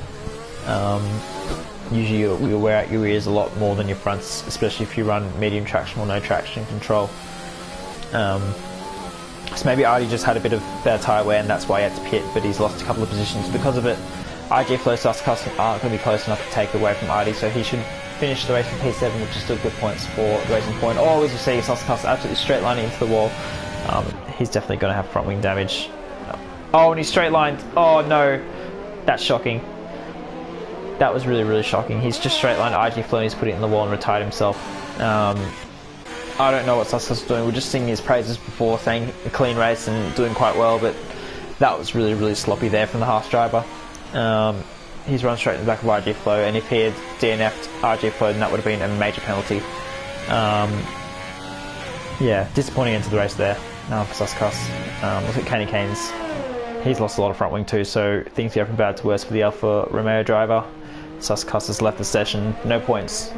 Usually you'll wear out your rears a lot more than your fronts, especially if you run medium traction or no traction control. So maybe Artie just had a bit of bad tyre wear and that's why he had to pit, but he's lost a couple of positions because of it. IJ Flow Suskas aren't going to be close enough to take away from Artie, so he should finish the race in P7, which is still good points for the racing point. Oh, as you see, Suskas absolutely straight lining into the wall. He's definitely going to have front wing damage. Oh, and he's straight lined. Oh no, that's shocking. That was really, really shocking. He's just straight lined IJ Flow and he's put it in the wall and retired himself. I don't know what Suskas is doing. We're just singing his praises before, saying a clean race and doing quite well, but that was really, really sloppy there from the Haas driver. He's run straight in the back of RJ Flow, and if he had DNF'd RJ Flow, then that would have been a major penalty. Yeah, disappointing end to the race there for Suskas. Look at Kenny Keynes. He's lost a lot of front wing too, so things go from bad to worse for the Alfa Romeo driver. Suskas has left the session, no points.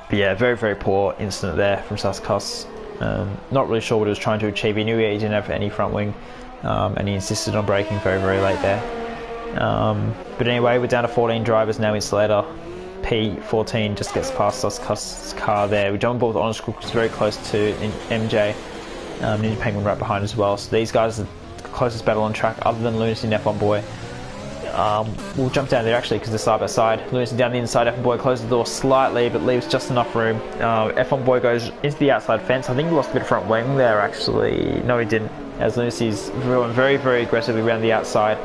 But yeah, very, very poor incident there from Suskas. Not really sure what he was trying to achieve. He knew he didn't have any front wing, and he insisted on braking very, very late there. But anyway, we're down to 14 drivers now. Insulator P14 just gets past Suskas' car there. We jump on board with Honest Crook, who's very close to MJ. Ninja Penguin right behind as well. So these guys are the closest battle on track other than Lunacy and F1 Boy. We'll jump down there actually because they're side by side. Lunacy down the inside, F1 Boy closes the door slightly but leaves just enough room. F1 Boy goes into the outside fence. I think he lost a bit of front wing there actually. No, he didn't, as Lunacy's going very, very aggressively around the outside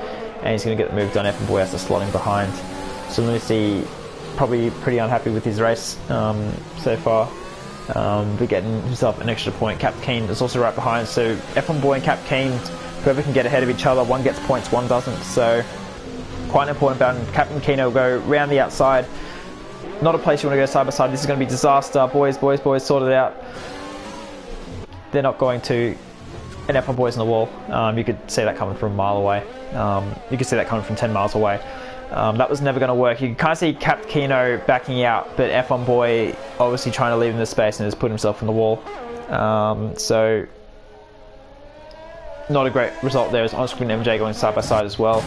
and he's going to get the move done. F1 Boy has to slot him behind. So Lunacy probably pretty unhappy with his race so far. But getting himself an extra point. Cap Keen is also right behind, so F1 Boy and Cap Keen, whoever can get ahead of each other, one gets points, one doesn't, so quite an important battle. Captain Keno will go round the outside. Not a place you want to go side by side. This is going to be disaster. Boys, sort it out. They're not going to. And F1 Boy's on the wall. You could see that coming from a mile away. You could see that coming from 10 miles away. That was never going to work. You can kind of see Cap Keno backing out, but F1 Boy obviously trying to leave him the space and has put himself on the wall. So not a great result there. As Onscreen and MJ going side by side as well.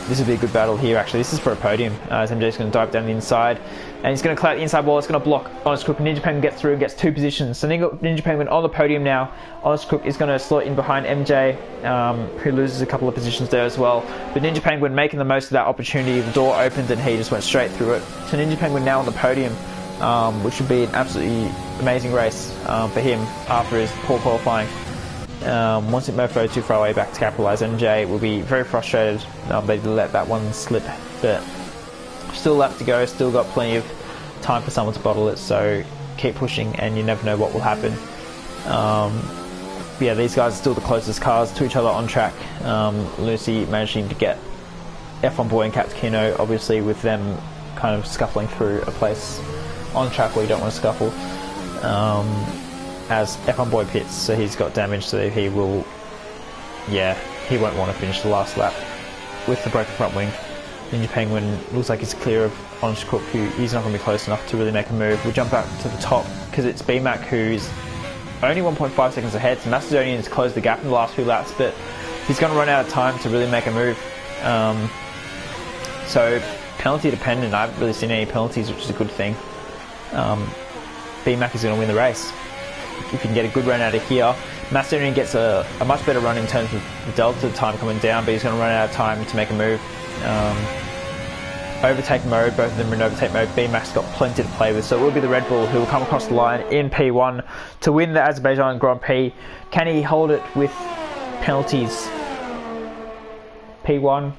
This would be a good battle here actually. This is for a podium, as MJ's going to dive down the inside and he's going to clear out the inside wall. It's going to block Honest Crook. Ninja Penguin gets through and gets 2 positions. So Ninja Penguin on the podium now. Honest Crook is going to slot in behind MJ, who loses a couple of positions there as well. But Ninja Penguin making the most of that opportunity. The door opened and he just went straight through it. So Ninja Penguin now on the podium, which would be an absolutely amazing race for him after his poor qualifying. Once it Mofo too far away back to capitalise, MJ will be very frustrated. They let that one slip, but still a lap to go, still got plenty of time for someone to bottle it, so keep pushing and you never know what will happen. Yeah, these guys are still the closest cars to each other on track. Lucy managing to get F1 Boy and Cap Kino, obviously with them kind of scuffling through a place on track where you don't want to scuffle. As F1 Boy pits, so he's got damage, so he will, yeah, he won't want to finish the last lap with the broken front wing. Ninja Penguin looks like he's clear of Honest Crook, who he's not going to be close enough to really make a move. We'll jump back to the top because it's BMAC who's only 1.5 seconds ahead. So Macedonian's closed the gap in the last few laps, but he's going to run out of time to really make a move. So penalty dependent. I haven't really seen any penalties, which is a good thing. BMAC is going to win the race if you can get a good run out of here. Macedonian gets a much better run in terms of the delta time coming down, but he's going to run out of time to make a move. Overtake mode, both of them are in overtake mode. BMAC's got plenty to play with, so it will be the Red Bull who will come across the line in P1 to win the Azerbaijan Grand Prix. Can he hold it with penalties? P1,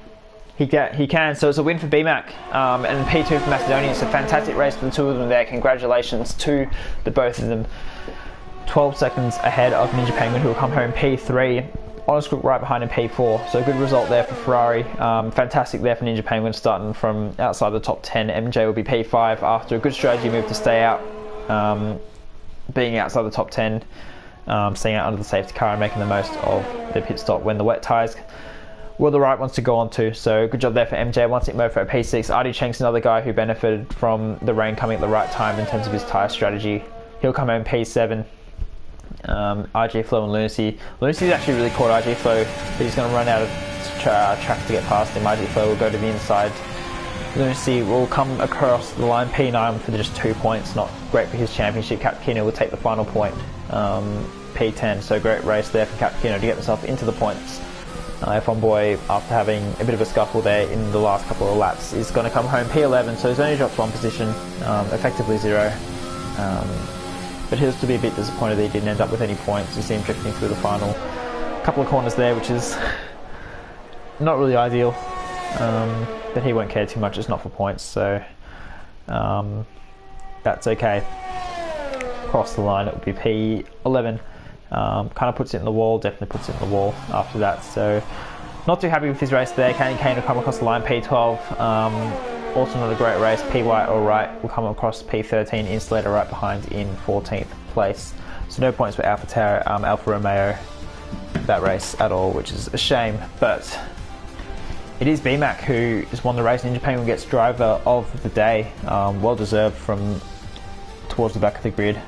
he can, so it's a win for BMAC, and P2 for Macedonia. It's a fantastic race for the two of them there. Congratulations to the both of them. 12 seconds ahead of Ninja Penguin, who will come home P3. Honest Crook right behind in P4, so a good result there for Ferrari. Fantastic there for Ninja Penguin, starting from outside the top 10. MJ will be P5 after a good strategy move to stay out, being outside the top 10, staying out under the safety car and making the most of the pit stop when the wet tyres were the right ones to go on to. So good job there for MJ. Once it moved for P6, Artie Chenk's another guy who benefited from the rain coming at the right time in terms of his tyre strategy. He'll come home P7. RG Flow and Lunacy. Lunacy's actually really caught RG Flow, but he's going to run out of track to get past him. RG Flow will go to the inside. Lunacy will come across the line P9 for just 2 points. Not great for his championship. Cap Kino will take the final point. P10, so great race there for Cap Kino to get himself into the points. F1 Boy, after having a bit of a scuffle there in the last couple of laps, is going to come home P11, so he's only dropped 1 position, effectively 0. But he'll still be a bit disappointed that he didn't end up with any points. You see him drifting through the final couple of corners there, which is not really ideal. But he won't care too much, it's not for points, so that's okay. Across the line it will be P11. Kind of puts it in the wall, definitely puts it in the wall after that. So not too happy with his race there. Candy Kane will come across the line P12. Also not a great race. PY alright will come across P13. Insulator right behind in 14th place. So no points for Alfa Romeo that race at all, which is a shame. But it is BMAC who has won the race. Ninja Penguin gets driver of the day, well deserved from towards the back of the grid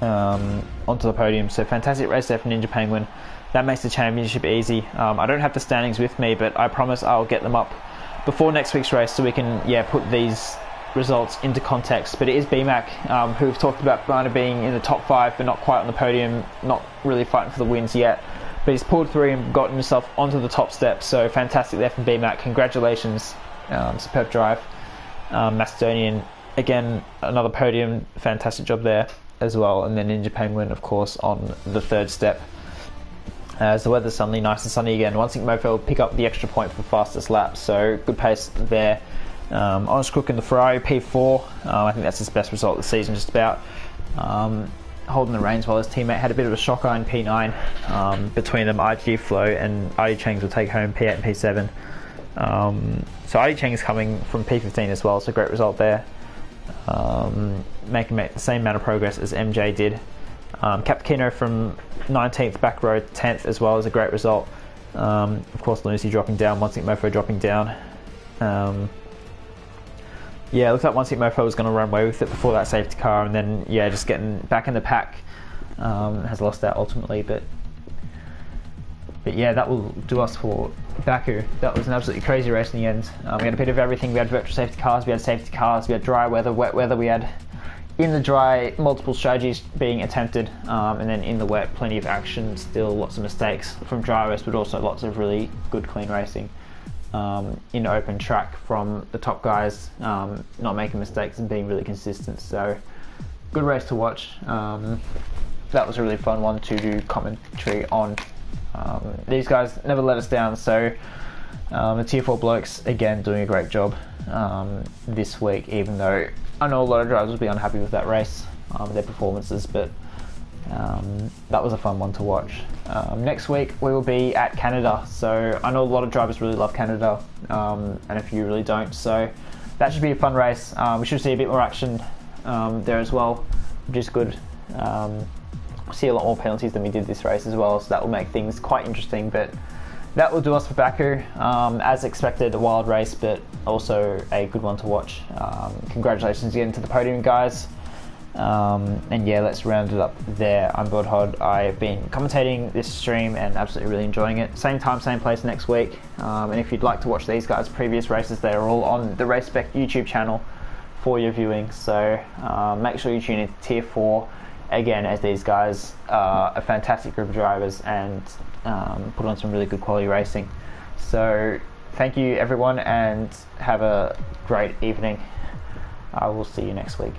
onto the podium. So fantastic race there for Ninja Penguin. That makes the championship easy. I don't have the standings with me, but I promise I'll get them up before next week's race so we can put these results into context. But it is BMAC who we've talked about kind of being in the top 5 but not quite on the podium, not really fighting for the wins yet, but he's pulled through and gotten himself onto the top step. So fantastic there from BMAC. Congratulations. Superb drive. Macedonian, again, another podium. Fantastic job there as well. And then Ninja Penguin, of course, on the 3rd step. As the weather's suddenly nice and sunny again, One Sync Mofo will pick up the extra point for fastest lap, so good pace there. Honest Crook in the Ferrari P4, I think that's his best result of the season, just about. Holding the reins while his teammate had a bit of a shocker in P9. Between them, IG Flow and Artie Cheng's will take home P8 and P7. So Artie Cheng is coming from P15 as well, so great result there. Making the same amount of progress as MJ did. Capkino from 19th, back row 10th as well, is a great result. Of course, Lucy dropping down, One Sync Mofo dropping down. It looks like One Sync Mofo was going to run away with it before that safety car, and then just getting back in the pack. Has lost that ultimately, but that will do us for Baku. That was an absolutely crazy race in the end. We had a bit of everything. We had virtual safety cars, we had dry weather, wet weather, we had in the dry multiple strategies being attempted, and then in the wet plenty of action, still lots of mistakes from drivers, but also lots of really good clean racing in open track from the top guys, not making mistakes and being really consistent. So good race to watch. That was a really fun one to do commentary on. These guys never let us down, so the tier 4 blokes again doing a great job this week, even though I know a lot of drivers will be unhappy with that race, their performances, but that was a fun one to watch. Next week we will be at Canada, so I know a lot of drivers really love Canada, and a few really don't, so that should be a fun race. We should see a bit more action there as well, which is good. See a lot more penalties than we did this race as well, so that will make things quite interesting. But that will do us for Baku. As expected, a wild race, but also a good one to watch. Congratulations again to the podium guys. And let's round it up there. I'm Bodhod. I've been commentating this stream and absolutely really enjoying it. Same time, same place next week. And if you'd like to watch these guys' previous races, they are all on the Race Spec YouTube channel for your viewing. So make sure you tune in to Tier 4 again, as these guys are a fantastic group of drivers and put on some really good quality racing. So thank you everyone, and have a great evening. I will see you next week.